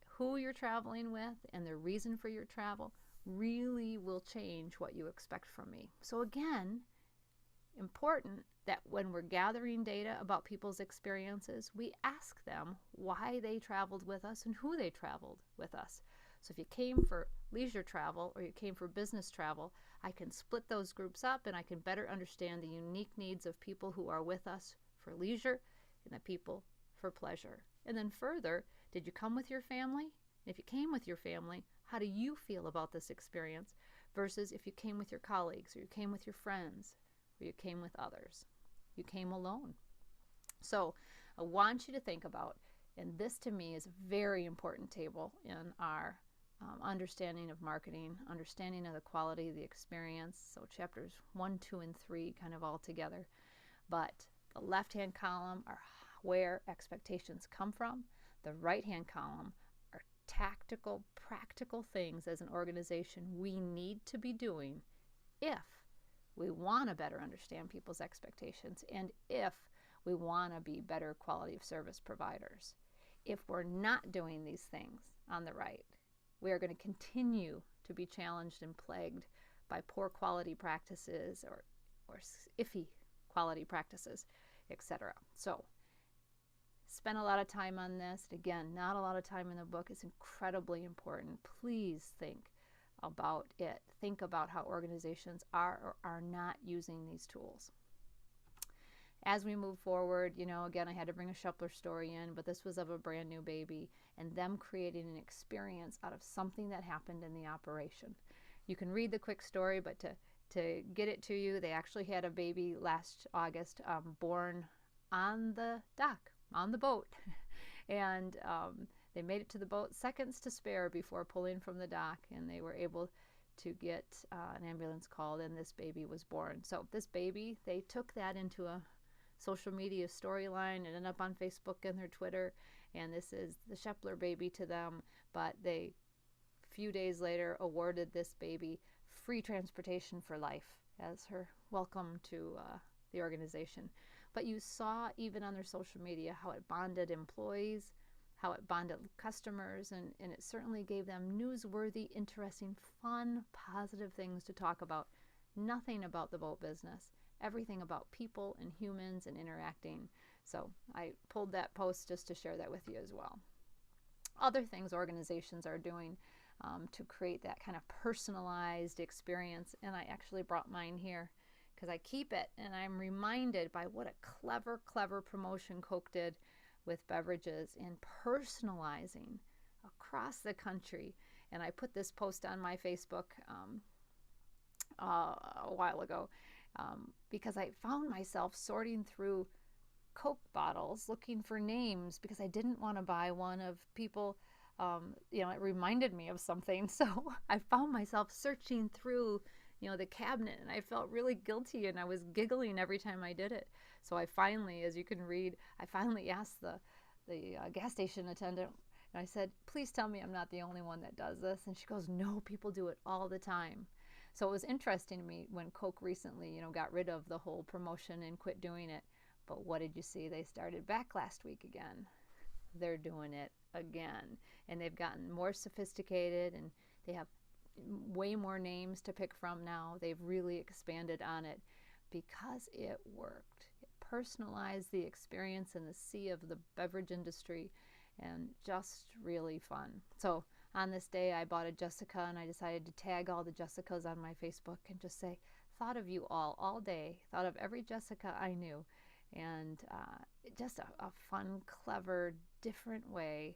who you're traveling with and the reason for your travel really will change what you expect from me. So again, important that when we're gathering data about people's experiences, we ask them why they traveled with us and who they traveled with us. So if you came for leisure travel or you came for business travel, I can split those groups up and I can better understand the unique needs of people who are with us for leisure and the people for pleasure. And then further, did you come with your family? And if you came with your family, how do you feel about this experience versus if you came with your colleagues or you came with your friends or you came with others? You came alone. So I want you to think about, and this to me is a very important table in our understanding of marketing, understanding of the quality of the experience. So chapters 1, 2, and 3 kind of all together. But the left-hand column are where expectations come from. The right-hand column are tactical, practical things as an organization we need to be doing if we want to better understand people's expectations and if we want to be better quality of service providers. If we're not doing these things on the right, we are going to continue to be challenged and plagued by poor quality practices or iffy quality practices, etc. So spend a lot of time on this. Again, not a lot of time in the book. It's incredibly important. Please think about it. Think about how organizations are or are not using these tools. As we move forward, again, I had to bring a Shepler story in, but this was of a brand new baby and them creating an experience out of something that happened in the operation. You can read the quick story, but to get it to you, they actually had a baby last August born on the dock, on the boat. And they made it to the boat seconds to spare before pulling from the dock, and they were able to get an ambulance called, and this baby was born. So this baby, they took that into a social media storyline and ended up on Facebook and their Twitter, and this is the Shepler baby to them. But they, a few days later, awarded this baby free transportation for life as her welcome to the organization, But you saw even on their social media how it bonded employees, how it bonded customers, and it certainly gave them newsworthy, interesting, fun, positive things to talk about. Nothing about the boat business, everything about people and humans and interacting. So I pulled that post just to share that with you as well. Other things organizations are doing to create that kind of personalized experience, and I actually brought mine here because I keep it, and I'm reminded by what a clever promotion Coke did with beverages and personalizing across the country. And I put this post on my Facebook a while ago because I found myself sorting through Coke bottles looking for names because I didn't want to buy one of people. It reminded me of something. So I found myself searching through the cabinet, and I felt really guilty, and I was giggling every time I did it. So I finally, as you can read, I finally asked the gas station attendant, and I said, please tell me I'm not the only one that does this. And she goes, no, people do it all the time. So it was interesting to me when Coke recently, got rid of the whole promotion and quit doing it. But what did you see? They started back last week again. They're doing it again. And they've gotten more sophisticated, and they have way more names to pick from now. They've really expanded on it because it worked. It personalized the experience in the sea of the beverage industry, and just really fun. So on this day, I bought a Jessica, and I decided to tag all the Jessicas on my Facebook and just say, thought of you all day, thought of every Jessica I knew. And just a fun, clever, different way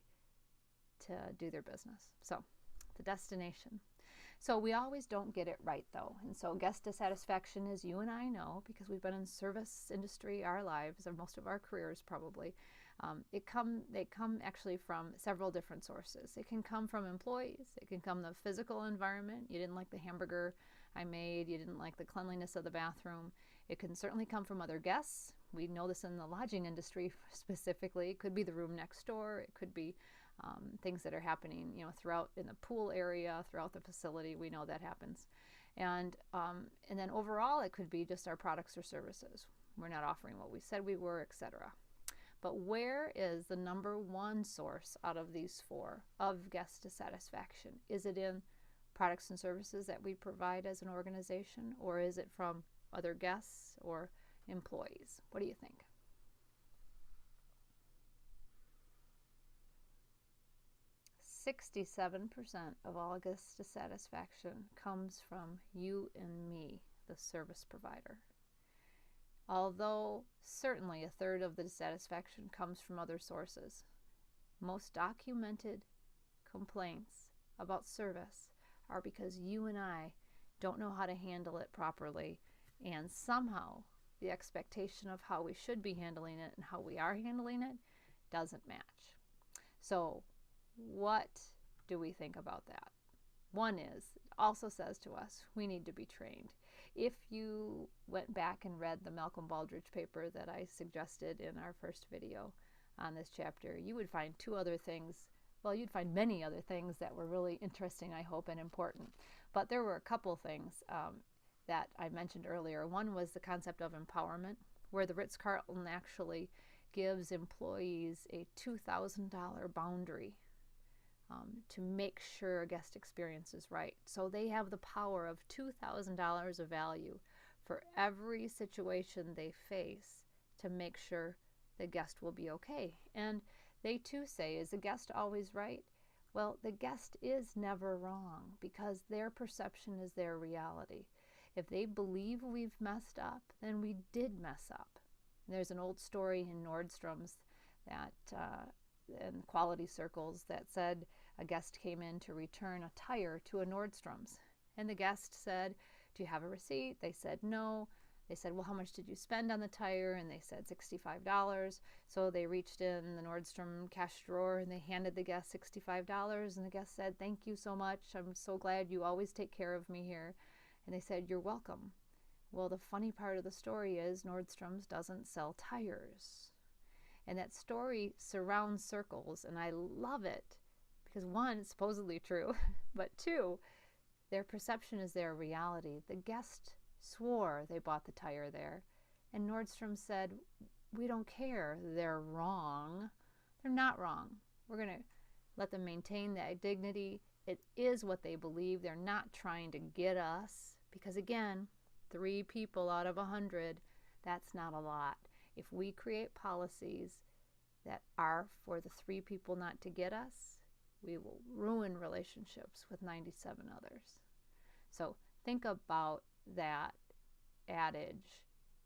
to do their business. So the destination. So we always don't get it right, though. And so guest dissatisfaction, as you and I know, because we've been in service industry our lives, or most of our careers probably, they come actually from several different sources. It can come from employees. It can come from the physical environment. You didn't like the hamburger I made. You didn't like the cleanliness of the bathroom. It can certainly come from other guests. We know this in the lodging industry specifically. It could be the room next door. It could be things that are happening, throughout in the pool area, throughout the facility. We know that happens. And then overall, it could be just our products or services. We're not offering what we said we were, etc. But where is the number one source out of these four of guest dissatisfaction? Is it in products and services that we provide as an organization, or is it from other guests or employees? What do you think? "67% of all guest dissatisfaction comes from you and me, the service provider. Although certainly a third of the dissatisfaction comes from other sources, most documented complaints about service are because you and I don't know how to handle it properly, and somehow the expectation of how we should be handling it and how we are handling it doesn't match." So what do we think about that? One is, it also says to us, we need to be trained. If you went back and read the Malcolm Baldrige paper that I suggested in our first video on this chapter, you would find two other things. Well, you'd find many other things that were really interesting, I hope, and important. But there were a couple things that I mentioned earlier. One was the concept of empowerment, where the Ritz-Carlton actually gives employees a $2,000 boundary to make sure a guest experience is right. So they have the power of $2,000 of value for every situation they face to make sure the guest will be okay. And they too say, is the guest always right? Well, the guest is never wrong because their perception is their reality. If they believe we've messed up, then we did mess up. There's an old story in Nordstrom's that in quality circles that said a guest came in to return a tire to a Nordstrom's. And the guest said, do you have a receipt? They said no. They said, well, how much did you spend on the tire? And they said $65. So they reached in the Nordstrom cash drawer and they handed the guest $65. And the guest said, thank you so much. I'm so glad you always take care of me here. And they said, you're welcome. Well, the funny part of the story is Nordstrom's doesn't sell tires. And that story surrounds circles, and I love it because one, it's supposedly true, but two, their perception is their reality. The guest swore they bought the tire there, And Nordstrom said, we don't care. They're wrong. They're not wrong. We're going to let them maintain that dignity. It is what they believe. They're not trying to get us. Because again, 3 people out of 100, that's not a lot. If we create policies that are for the 3 people not to get us, we will ruin relationships with 97 others. So think about that adage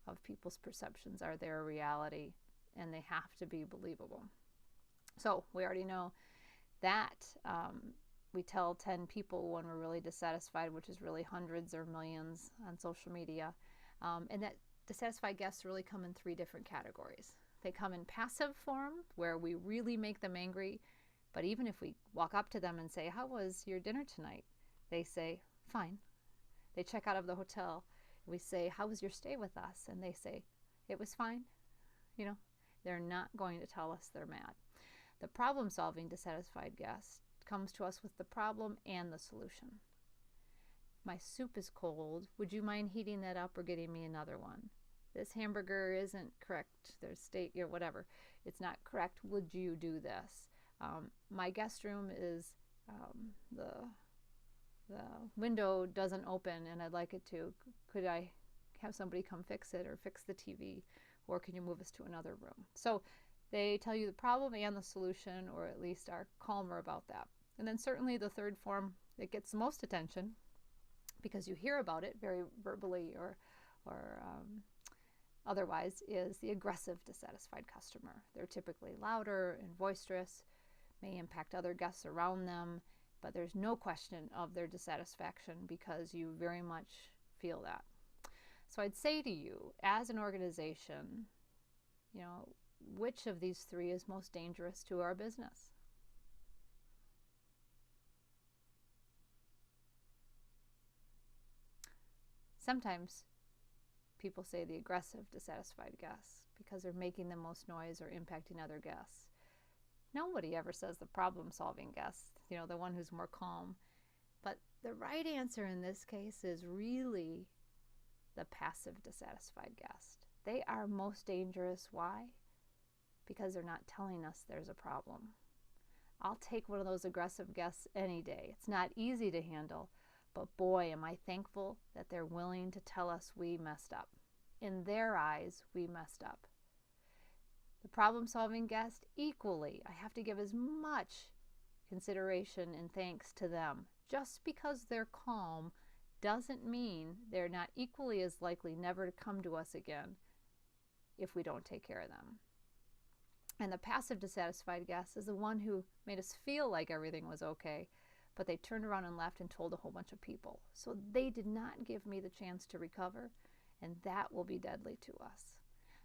of people's perceptions are their reality, and they have to be believable. So we already know that we tell 10 people when we're really dissatisfied, which is really hundreds or millions on social media, and that dissatisfied guests really come in 3 different categories. They come in passive form, where we really make them angry, but even if we walk up to them and say, how was your dinner tonight? They say, fine. They check out of the hotel. We say, how was your stay with us? And they say, it was fine. You know, they're not going to tell us they're mad. The problem-solving dissatisfied guest comes to us with the problem and the solution. My soup is cold. Would you mind heating that up or getting me another one? This hamburger isn't correct. There's steak or whatever. It's not correct. Would you do this? My guest room is the window doesn't open and I'd like it to. Could I have somebody come fix it or fix the TV? Or can you move us to another room? So they tell you the problem and the solution, or at least are calmer about that. And then certainly the third form that gets the most attention, because you hear about it very verbally or otherwise, is the aggressive dissatisfied customer. They're typically louder and boisterous, may impact other guests around them, but there's no question of their dissatisfaction because you very much feel that. So I'd say to you, as an organization, you know, which of these 3 is most dangerous to our business? Sometimes people say the aggressive dissatisfied guests because they're making the most noise or impacting other guests. Nobody ever says the problem-solving guest, you know, the one who's more calm. But the right answer in this case is really the passive dissatisfied guest. They are most dangerous. Why? Because they're not telling us there's a problem. I'll take one of those aggressive guests any day. It's not easy to handle, but boy, am I thankful that they're willing to tell us we messed up. In their eyes, we messed up. The problem-solving guest, equally, I have to give as much consideration and thanks to them. Just because they're calm doesn't mean they're not equally as likely never to come to us again if we don't take care of them. And the passive dissatisfied guest is the one who made us feel like everything was okay, but they turned around and left and told a whole bunch of people. So they did not give me the chance to recover, and that will be deadly to us.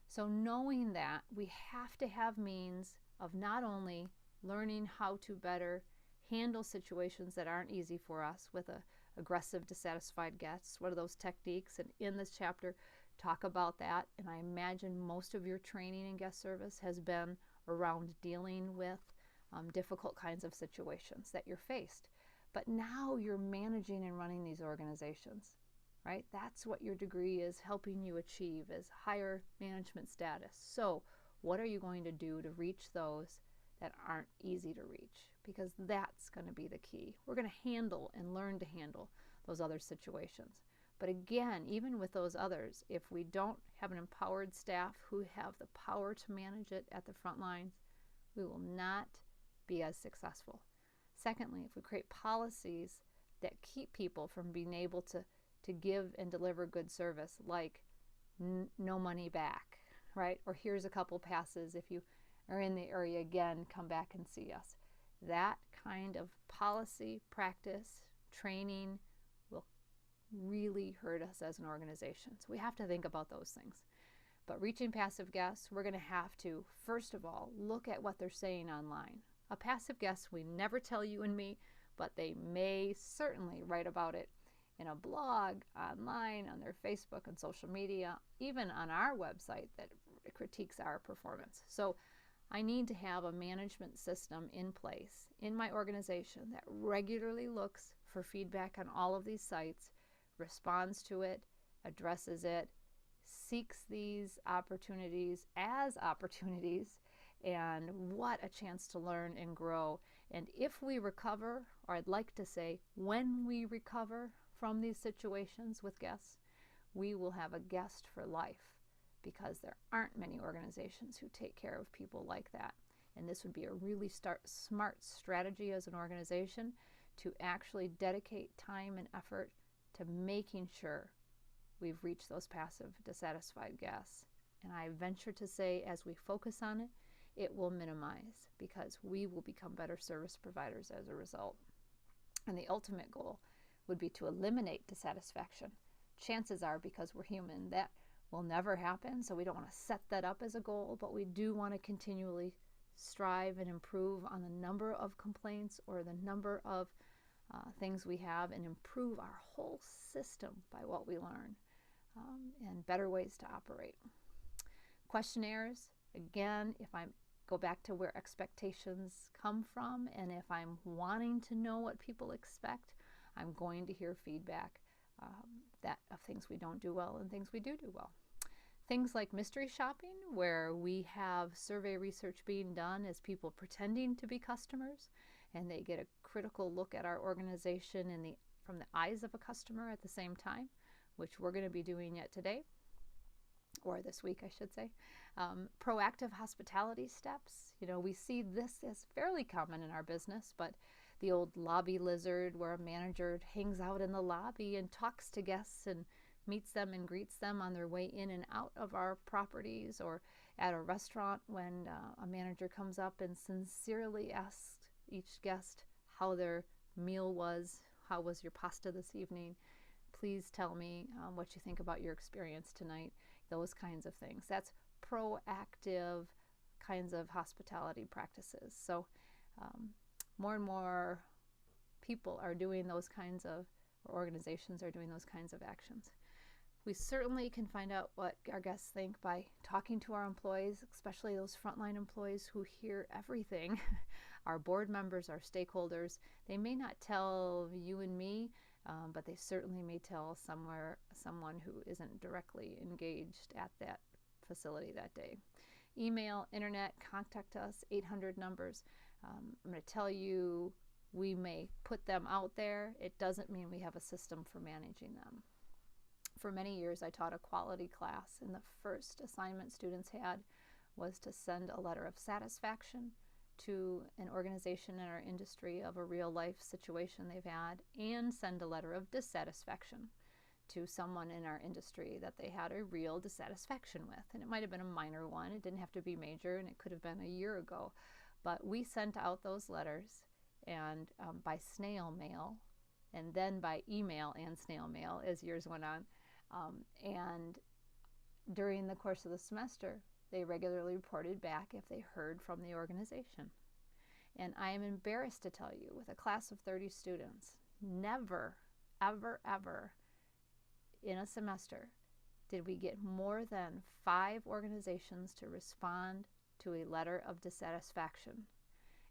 So knowing that, we have to have means of not only learning how to better handle situations that aren't easy for us with a aggressive dissatisfied guests. What are those techniques? And in this chapter, talk about that. And I imagine most of your training in guest service has been around dealing with difficult kinds of situations that you're faced. But now you're managing and running these organizations, right? That's what your degree is helping you achieve, is higher management status. So what are you going to do to reach those that aren't easy to reach? Because that's going to be the key. We're going to handle and learn to handle those other situations. But again, even with those others, if we don't have an empowered staff who have the power to manage it at the front lines, we will not be as successful. Secondly, if we create policies that keep people from being able to give and deliver good service, like no money back, right? Or here's a couple passes. If you are in the area again, come back and see us. That kind of policy, practice, training will really hurt us as an organization. So we have to think about those things. But reaching passive guests, we're going to have to, first of all, look at what they're saying online. A passive guest, we never tell you and me, but they may certainly write about it in a blog, online, on their Facebook and social media, even on our website that critiques our performance. So I need to have a management system in place in my organization that regularly looks for feedback on all of these sites, responds to it, addresses it, seeks these opportunities as opportunities, and what a chance to learn and grow. And if we recover, or I'd like to say when we recover from these situations with guests, we will have a guest for life, because there aren't many organizations who take care of people like that. And this would be a really smart strategy as an organization to actually dedicate time and effort to making sure we've reached those passive dissatisfied guests. And I venture to say, as we focus on it, it will minimize, because we will become better service providers as a result. And the ultimate goal would be to eliminate dissatisfaction. Chances are, because we're human, that will never happen, so we don't want to set that up as a goal, but we do want to continually strive and improve on the number of complaints or the number of things we have, and improve our whole system by what we learn, and better ways to operate. Questionnaires, again, if I go back to where expectations come from, and if I'm wanting to know what people expect, I'm going to hear feedback that of things we don't do well and things we do well. Things like mystery shopping, where we have survey research being done as people pretending to be customers, and they get a critical look at our organization from the eyes of a customer at the same time, which we're going to be doing yet today, or this week, I should say. Proactive hospitality steps. We see this as fairly common in our business, but the old lobby lizard, where a manager hangs out in the lobby and talks to guests and meets them and greets them on their way in and out of our properties, or at a restaurant when a manager comes up and sincerely asks each guest how their meal was. How was your pasta this evening? Please tell me what you think about your experience tonight. Those kinds of things. That's proactive kinds of hospitality practices. So more and more people are doing those kinds of, or organizations are doing those kinds of actions. We certainly can find out what our guests think by talking to our employees, especially those frontline employees who hear everything. Our board members, our stakeholders, they may not tell you and me, but they certainly may tell someone who isn't directly engaged at that facility that day. Email, internet, contact us, 800 numbers. I'm going to tell you, we may put them out there. It doesn't mean we have a system for managing them. For many years, I taught a quality class, and the first assignment students had was to send a letter of satisfaction to an organization in our industry of a real life situation they've had, and send a letter of dissatisfaction to someone in our industry that they had a real dissatisfaction with. And it might have been a minor one. It didn't have to be major, and it could have been a year ago. But we sent out those letters, and by snail mail, and then by email and snail mail as years went on. And during the course of the semester, they regularly reported back if they heard from the organization. And I am embarrassed to tell you, with a class of 30 students, never, ever, ever in a semester did we get more than 5 organizations to respond to a letter of dissatisfaction.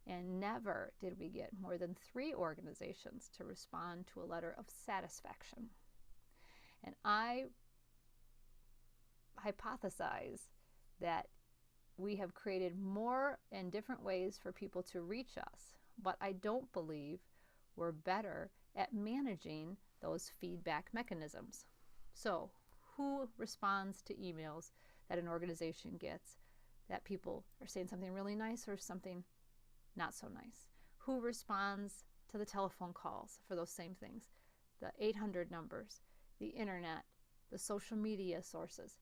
And never did we get more than 3 organizations to respond to a letter of satisfaction. And I hypothesize that we have created more and different ways for people to reach us, but I don't believe we're better at managing those feedback mechanisms. So, who responds to emails that an organization gets that people are saying something really nice or something not so nice? Who responds to the telephone calls for those same things? The 800 numbers, the internet, the social media sources.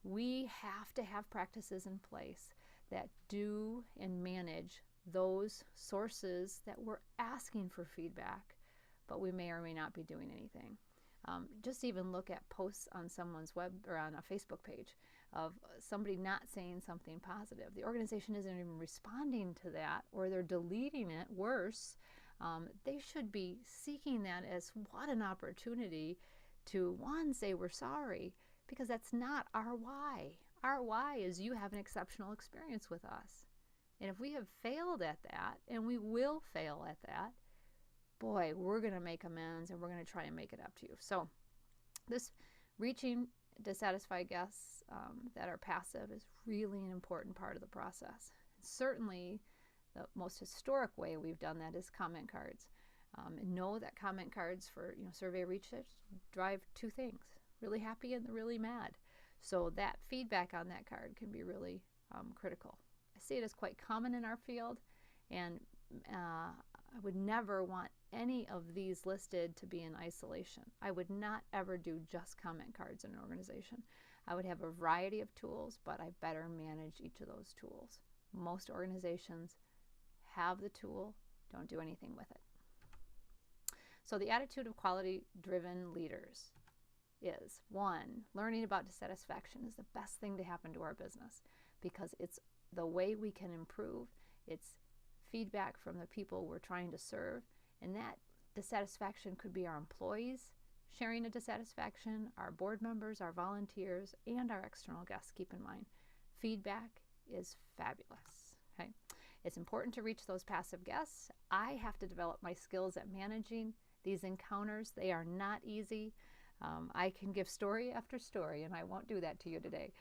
We have to have practices in place that do and manage those sources that we're asking for feedback, but we may or may not be doing anything. Just even look at posts on someone's web or on a Facebook page of somebody not saying something positive. The organization isn't even responding to that, or they're deleting it. Worse, they should be seeking that as what an opportunity to, one, say we're sorry, because that's not our why. Our why is you have an exceptional experience with us. And if we have failed at that, and we will fail at that, boy, we're going to make amends, and we're going to try and make it up to you. So this reaching dissatisfied guests that are passive is really an important part of the process. Certainly, the most historic way we've done that is comment cards. And know that comment cards for survey research drive two things: really happy and really mad. So that feedback on that card can be really critical. I see it as quite common in our field, and I would never want any of these listed to be in isolation. I would not ever do just comment cards in an organization. I would have a variety of tools, but I better manage each of those tools. Most organizations have the tool, don't do anything with it. So the attitude of quality-driven leaders is, one, learning about dissatisfaction is the best thing to happen to our business because it's the way we can improve. It's feedback from the people we're trying to serve, and that dissatisfaction could be our employees sharing a dissatisfaction, our board members, our volunteers, and our external guests. Keep in mind, feedback is fabulous. Okay? It's important to reach those passive guests. I have to develop my skills at managing these encounters. They are not easy. I can give story after story, and I won't do that to you today,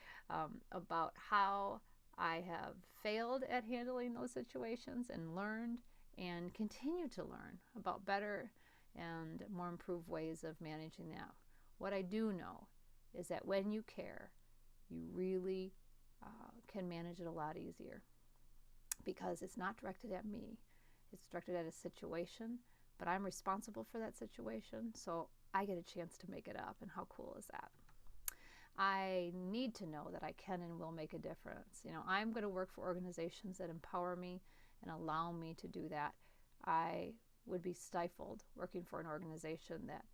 about how I have failed at handling those situations and learned and continue to learn about better and more improved ways of managing that. What I do know is that when you care, you really can manage it a lot easier because it's not directed at me. It's directed at a situation, but I'm responsible for that situation, so I get a chance to make it up, and how cool is that? I need to know that I can and will make a difference. I'm going to work for organizations that empower me and allow me to do that. I would be stifled working for an organization that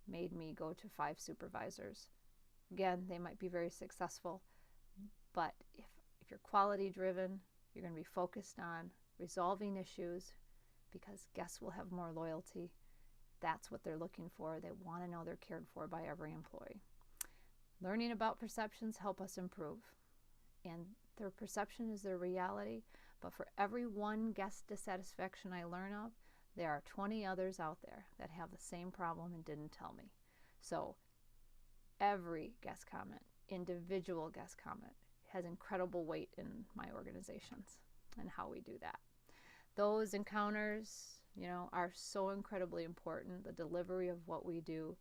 made me go to 5 supervisors. Again, they might be very successful, but if you're quality driven, you're going to be focused on resolving issues because guests will have more loyalty. That's what they're looking for. They want to know they're cared for by every employee. Learning about perceptions help us improve. And their perception is their reality, but for every one guest dissatisfaction I learn of, there are 20 others out there that have the same problem and didn't tell me. So every guest comment, individual guest comment, has incredible weight in my organizations and how we do that. Those encounters, are so incredibly important. The delivery of what we do.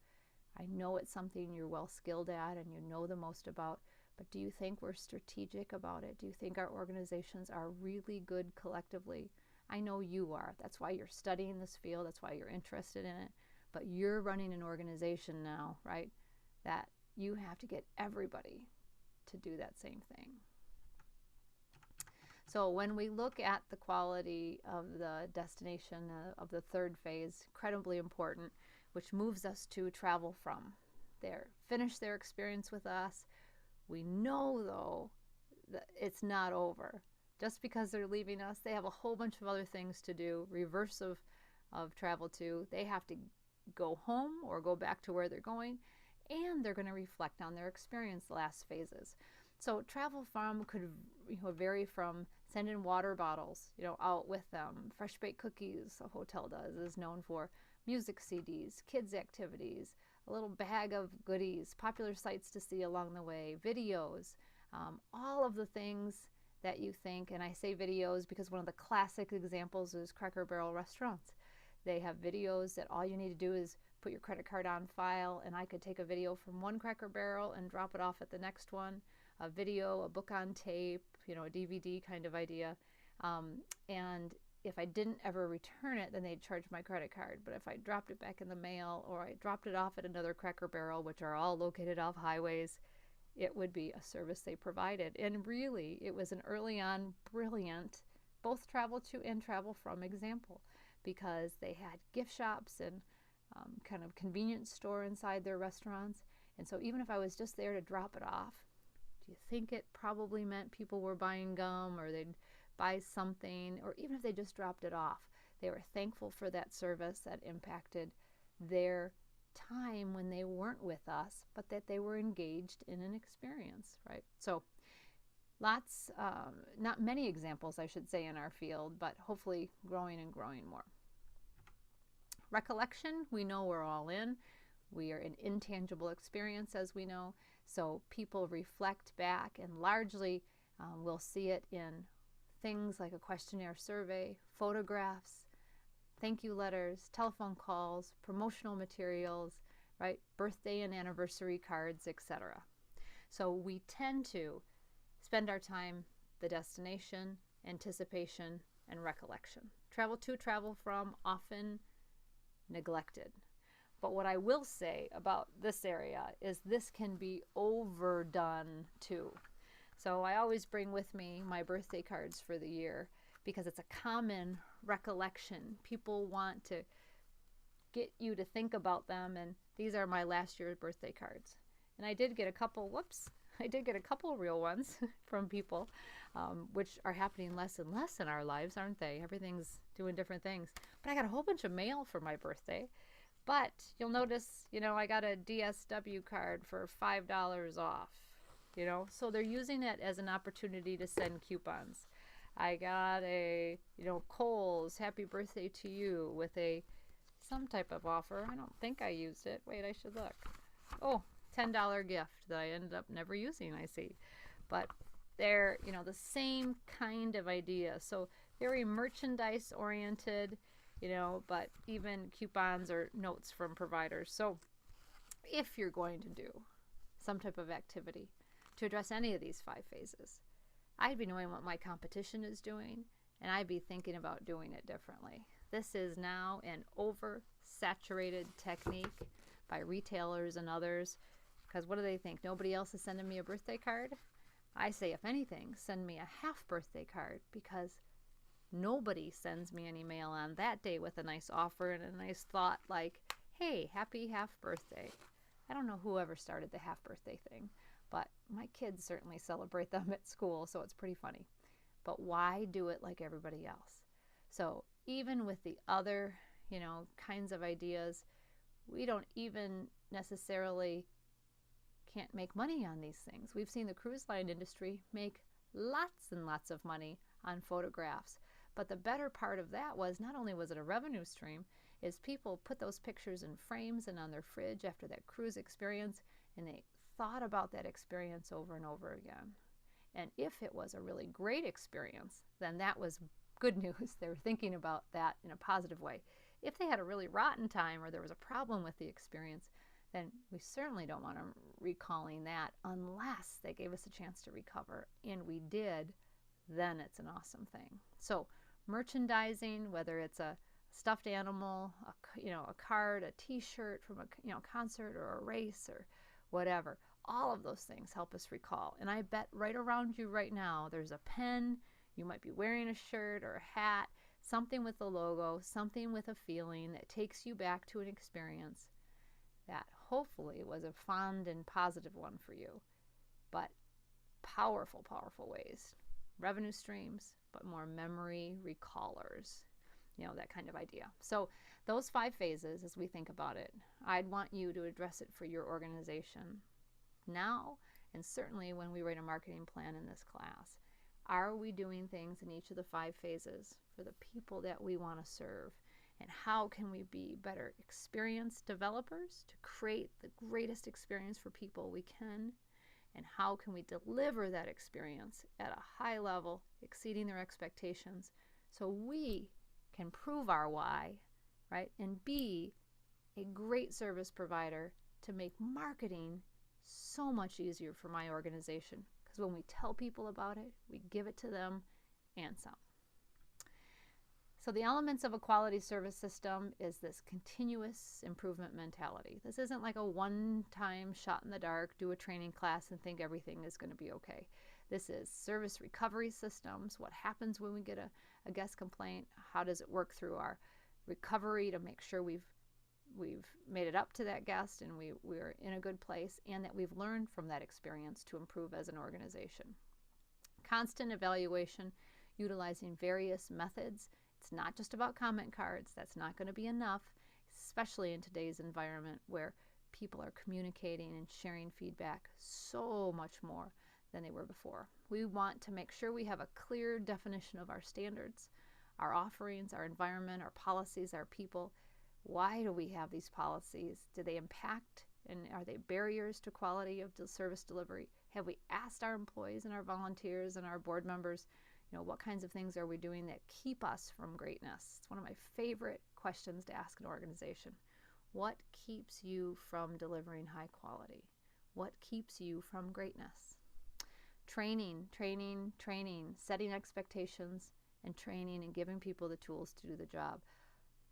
I know it's something you're well skilled at and you know the most about, but do you think we're strategic about it? Do you think our organizations are really good collectively? I know you are. That's why you're studying this field. That's why you're interested in it. But you're running an organization now, right? That you have to get everybody to do that same thing. So when we look at the quality of the destination of the third phase, incredibly important, which moves us to travel from. Finish their experience with us. We know, though, that it's not over. Just because they're leaving us, they have a whole bunch of other things to do, reverse of travel to. They have to go home or go back to where they're going, and they're going to reflect on their experience the last phases. So travel from could vary from sending water bottles out with them, fresh baked cookies a hotel is known for, music CDs, kids activities, a little bag of goodies, popular sites to see along the way, videos, all of the things that you think, and I say videos because one of the classic examples is Cracker Barrel restaurants. They have videos that all you need to do is put your credit card on file, and I could take a video from one Cracker Barrel and drop it off at the next one, a video, a book on tape, a DVD kind of idea, and if I didn't ever return it, then they'd charge my credit card. But if I dropped it back in the mail or I dropped it off at another Cracker Barrel, which are all located off highways, it would be a service they provided. And really, it was an early on brilliant both travel to and travel from example, because they had gift shops and kind of convenience store inside their restaurants. And so even if I was just there to drop it off, do you think it probably meant people were buying gum or they'd buy something, or even if they just dropped it off, they were thankful for that service that impacted their time when they weren't with us, but that they were engaged in an experience, right? So lots, not many examples, I should say, in our field, but hopefully growing and growing more. Recollection, we know we're all in. We are an intangible experience, as we know. So people reflect back, and largely we'll see it in things like a questionnaire survey, photographs, thank you letters, telephone calls, promotional materials, right? Birthday and anniversary cards, etc. So we tend to spend our time the destination, anticipation, and recollection. Travel to, travel from, often neglected. But what I will say about this area is this can be overdone too. So I always bring with me my birthday cards for the year because it's a common recollection. People want to get you to think about them, and these are my last year's birthday cards. And I did get a couple real ones from people, which are happening less and less in our lives, aren't they? Everything's doing different things. But I got a whole bunch of mail for my birthday. But you'll notice, I got a DSW card for $5 off, So they're using it as an opportunity to send coupons. I got a, Kohl's Happy Birthday to You with some type of offer. I don't think I used it. Wait, I should look. Oh, $10 gift that I ended up never using, I see. But they're, the same kind of idea. So very merchandise oriented, but even coupons or notes from providers. So if you're going to do some type of activity to address any of these 5 phases, I'd be knowing what my competition is doing, and I'd be thinking about doing it differently. This is now an oversaturated technique by retailers and others, because what do they think? Nobody else is sending me a birthday card? I say, if anything, send me a half birthday card, because nobody sends me any mail on that day with a nice offer and a nice thought like, hey, happy half birthday. I don't know whoever started the half birthday thing, but my kids certainly celebrate them at school, so it's pretty funny. But why do it like everybody else? So even with the other, kinds of ideas, we don't even necessarily can't make money on these things. We've seen the cruise line industry make lots and lots of money on photographs. But the better part of that was, not only was it a revenue stream, is people put those pictures in frames and on their fridge after that cruise experience, and they thought about that experience over and over again. And if it was a really great experience, then that was good news. They were thinking about that in a positive way. If they had a really rotten time or there was a problem with the experience, then we certainly don't want them recalling that unless they gave us a chance to recover. And we did, then it's an awesome thing. So merchandising, whether it's a stuffed animal, a card, a t-shirt from a concert or a race or whatever, all of those things help us recall. And I bet right around you right now there's a pen, you might be wearing a shirt or a hat, something with the logo, something with a feeling that takes you back to an experience that hopefully was a fond and positive one for you. But powerful, powerful ways. Revenue streams, but more memory recallers, that kind of idea. So those 5 phases, as we think about it, I'd want you to address it for your organization now, and certainly when we write a marketing plan in this class. Are we doing things in each of the 5 phases for the people that we want to serve? And how can we be better experienced developers to create the greatest experience for people we can? And how can we deliver that experience at a high level, exceeding their expectations, so we can prove our why, right? And be a great service provider to make marketing so much easier for my organization. Because when we tell people about it, we give it to them and some. So the elements of a quality service system is this continuous improvement mentality. This isn't like a one-time shot in the dark, do a training class and think everything is going to be okay. This is service recovery systems. What happens when we get a guest complaint? How does it work through our recovery to make sure we've made it up to that guest and we're in a good place, and that we've learned from that experience to improve as an organization. Constant evaluation, utilizing various methods. It's not just about comment cards. That's not going to be enough, especially in today's environment where people are communicating and sharing feedback so much more than they were before. We want to make sure we have a clear definition of our standards, our offerings, our environment, our policies, our people. Why do we have these policies? Do they impact And are they barriers to quality of service delivery? Have we asked our employees and our volunteers and our board members, what kinds of things are we doing that keep us from greatness? It's one of my favorite questions to ask an organization. What keeps you from delivering high quality? What keeps you from greatness? Training, training, training, setting expectations and training and giving people the tools to do the job.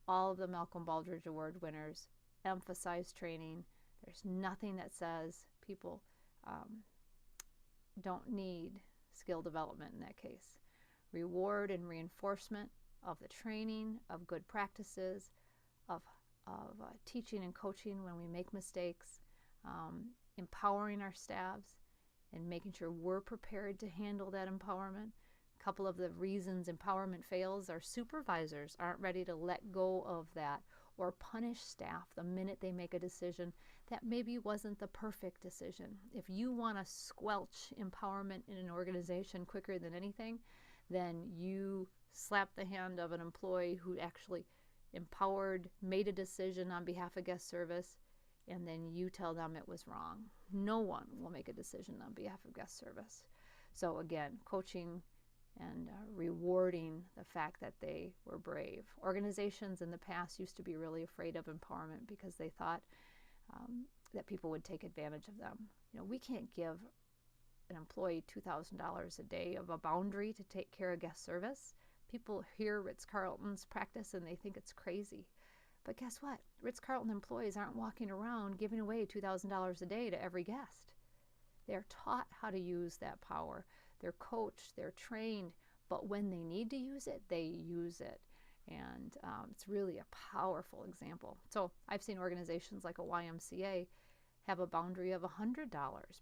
All of the Malcolm Baldrige Award winners emphasize training. There's nothing that says people don't need skill development in that case. Reward and reinforcement of the training, of good practices, of teaching and coaching when we make mistakes, empowering our staffs, and making sure we're prepared to handle that empowerment. A couple of the reasons empowerment fails are supervisors aren't ready to let go of that or punish staff the minute they make a decision that maybe wasn't the perfect decision. If you want to squelch empowerment in an organization quicker than anything, then you slap the hand of an employee who actually empowered, made a decision on behalf of guest service, and then you tell them it was wrong. No one will make a decision on behalf of guest service. So again, coaching and rewarding the fact that they were brave. Organizations in the past used to be really afraid of empowerment because they thought that people would take advantage of them. We can't give an employee $2,000 a day of a boundary to take care of guest service. People hear Ritz-Carlton's practice and they think it's crazy. But guess what? Ritz-Carlton employees aren't walking around giving away $2,000 a day to every guest. They're taught how to use that power. They're coached, they're trained, but when they need to use it, they use it. And it's really a powerful example. So I've seen organizations like a YMCA have a boundary of $100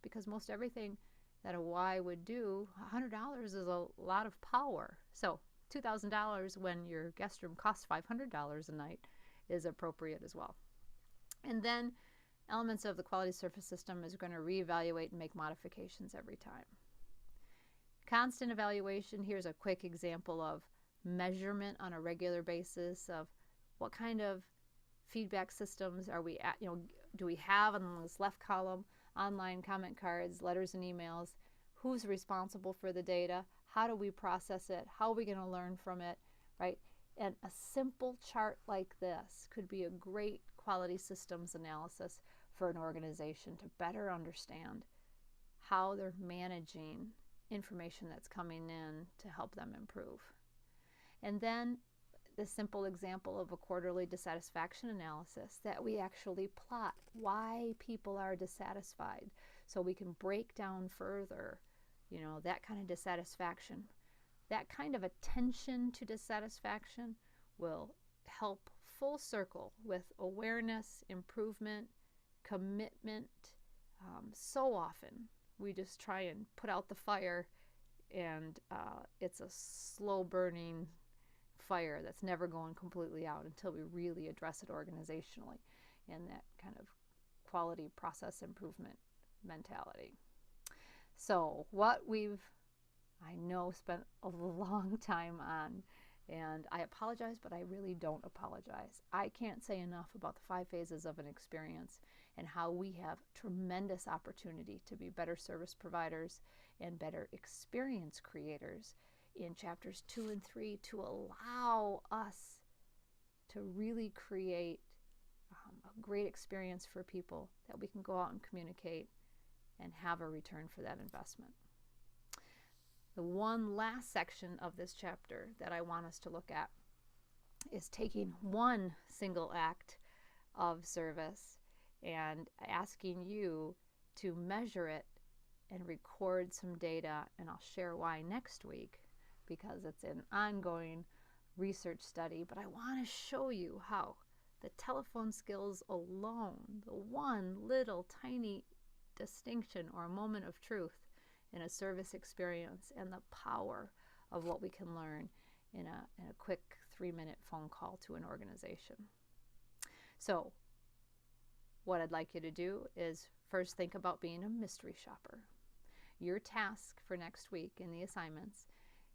because most everything that a Y would do, $100 is a lot of power. So $2,000 when your guest room costs $500 a night is appropriate as well. And then elements of the quality surface system is going to reevaluate and make modifications every time. Constant evaluation, here's a quick example of measurement on a regular basis of what kind of feedback systems are we at, do we have on this left column, online comment cards, letters and emails, who's responsible for the data, how do we process it, how are we going to learn from it, right? And a simple chart like this could be a great quality systems analysis for an organization to better understand how they're managing information that's coming in to help them improve. And then the simple example of a quarterly dissatisfaction analysis that we actually plot why people are dissatisfied so we can break down further, that kind of dissatisfaction. That kind of attention to dissatisfaction will help full circle with awareness, improvement, commitment. So often we just try and put out the fire and it's a slow burning fire that's never going completely out until we really address it organizationally in that kind of quality process improvement mentality. So what we've, I know, spent a long time on, and I apologize, but I really don't apologize. I can't say enough about the 5 phases of an experience and how we have tremendous opportunity to be better service providers and better experience creators in chapters 2 and 3 to allow us to really create a great experience for people that we can go out and communicate and have a return for that investment. The one last section of this chapter that I want us to look at is taking one single act of service and asking you to measure it and record some data, and I'll share why next week because it's an ongoing research study, but I want to show you how the telephone skills alone, the one little tiny distinction or a moment of truth in a service experience and the power of what we can learn in a quick 3-minute phone call to an organization. So what I'd like you to do is first think about being a mystery shopper. Your task for next week in the assignments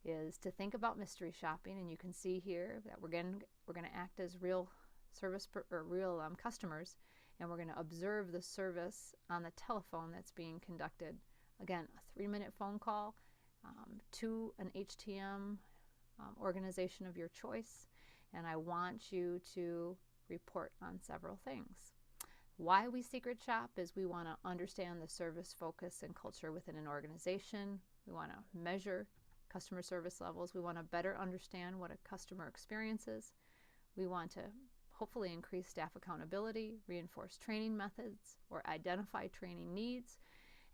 is to think about mystery shopping, and you can see here that we're going to act as real service or real customers and we're going to observe the service on the telephone that's being conducted. Again, a 3-minute phone call to an HTM organization of your choice, and I want you to report on several things. Why we secret shop is we want to understand the service focus and culture within an organization. We want to measure customer service levels. We want to better understand what a customer experience is. We want to hopefully increase staff accountability, reinforce training methods, or identify training needs.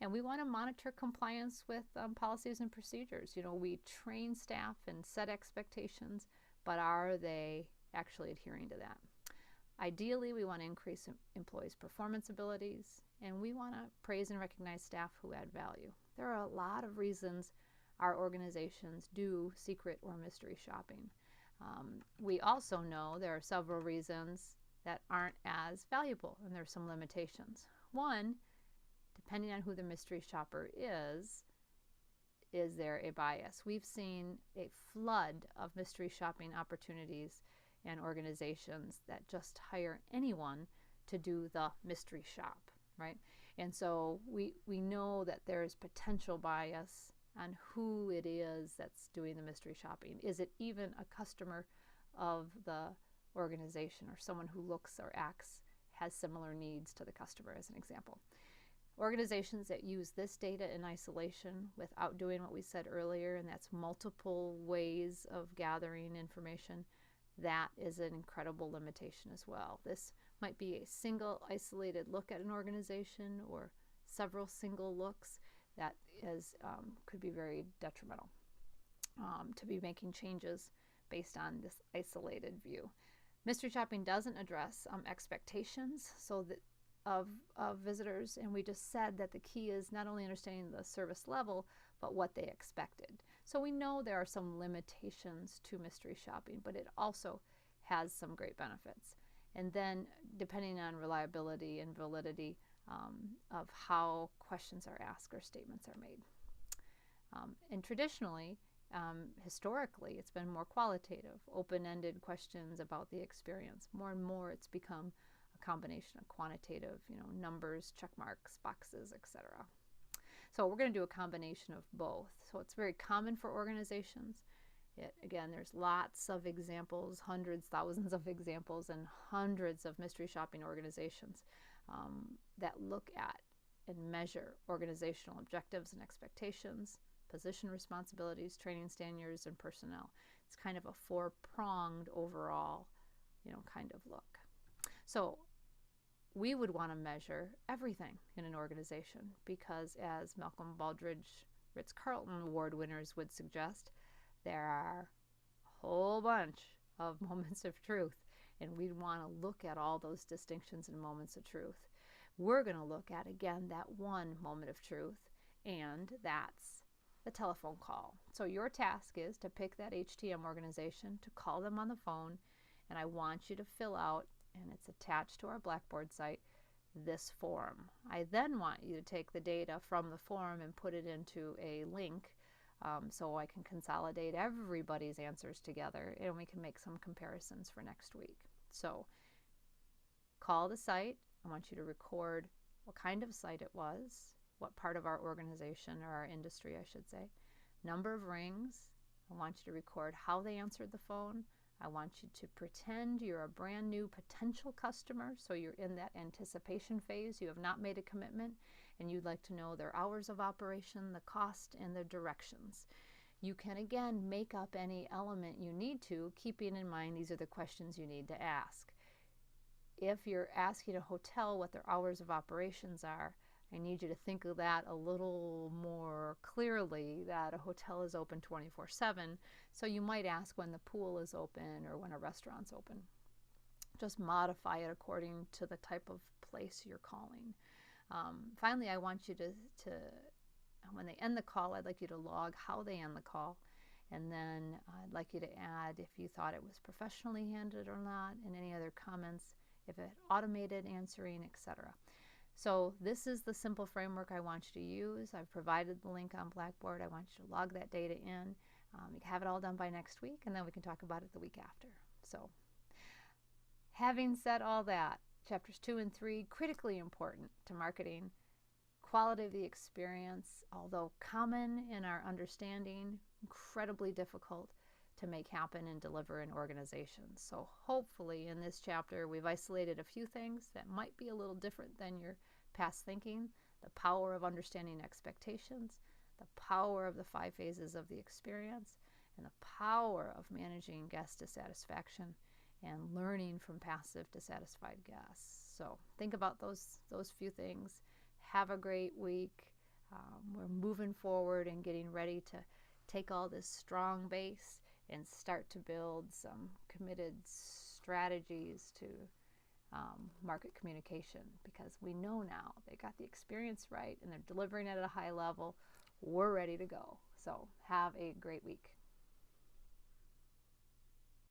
And we want to monitor compliance with policies and procedures. You know, we train staff and set expectations, but are they actually adhering to that? Ideally, we want to increase employees' performance abilities, and we want to praise and recognize staff who add value. There are a lot of reasons our organizations do secret or mystery shopping. We also know there are several reasons that aren't as valuable, and there are some limitations. One, depending on who the mystery shopper is there a bias? We've seen a flood of mystery shopping opportunities and organizations that just hire anyone to do the mystery shop, right? And so we know that there's potential bias on who it is that's doing the mystery shopping. Is it even a customer of the organization, or someone who looks or acts, has similar needs to the customer, as an example? Organizations that use this data in isolation without doing what we said earlier, and that's multiple ways of gathering information, that is an incredible limitation as well. This might be a single isolated look at an organization or several single looks that could be very detrimental to be making changes based on this isolated view. Mystery shopping doesn't address expectations of visitors, and we just said that the key is not only understanding the service level, but what they expected. So we know there are some limitations to mystery shopping, but it also has some great benefits. And then, depending on reliability and validity of how questions are asked or statements are made. And traditionally, historically, it's been more qualitative, open-ended questions about the experience. More and more, it's become a combination of quantitative, numbers, check marks, boxes, etc. So we're going to do a combination of both. So it's very common for organizations. Again, there's lots of examples, hundreds, thousands of examples, and hundreds of mystery shopping organizations that look at and measure organizational objectives and expectations, position responsibilities, training standards, and personnel. It's kind of a four-pronged overall, kind of look. So we would want to measure everything in an organization because, as Malcolm Baldrige Ritz-Carlton Award winners would suggest, there are a whole bunch of moments of truth, and we'd want to look at all those distinctions and moments of truth. We're going to look at, again, that one moment of truth, and that's the telephone call. So your task is to pick that HTM organization, to call them on the phone, and I want you to fill out, and it's attached to our Blackboard site, this form. I then want you to take the data from the form and put it into a link so I can consolidate everybody's answers together, and we can make some comparisons for next week. So call the site. I want you to record what kind of site it was, what part of our organization, or our industry, I should say, number of rings. I want you to record how they answered the phone. I want you to pretend you're a brand new potential customer, so you're in that anticipation phase. You have not made a commitment, and you'd like to know their hours of operation, the cost, and the directions. You can, again, make up any element you need to, keeping in mind these are the questions you need to ask. If you're asking a hotel what their hours of operations are, I need you to think of that a little more clearly, that a hotel is open 24/7, so you might ask when the pool is open or when a restaurant's open. Just modify it according to the type of place you're calling. Finally, I want you to, when they end the call, I'd like you to log how they end the call, and then I'd like you to add if you thought it was professionally handled or not, and any other comments, if it automated answering, etc. So this is the simple framework I want you to use. I've provided the link on Blackboard. I want you to log that data in. You can have it all done by next week, and then we can talk about it the week after. So having said all that, Chapters 2 and 3, critically important to marketing. Quality of the experience, although common in our understanding, incredibly difficult to make happen and deliver in organizations. So hopefully in this chapter we've isolated a few things that might be a little different than your past thinking. The power of understanding expectations, the power of the 5 phases of the experience, and the power of managing guest dissatisfaction and learning from passive dissatisfied guests. So think about those few things. Have a great week. We're moving forward and getting ready to take all this strong base and start to build some committed strategies to market communication, because we know now they got the experience right and they're delivering it at a high level. We're ready to go. So have a great week.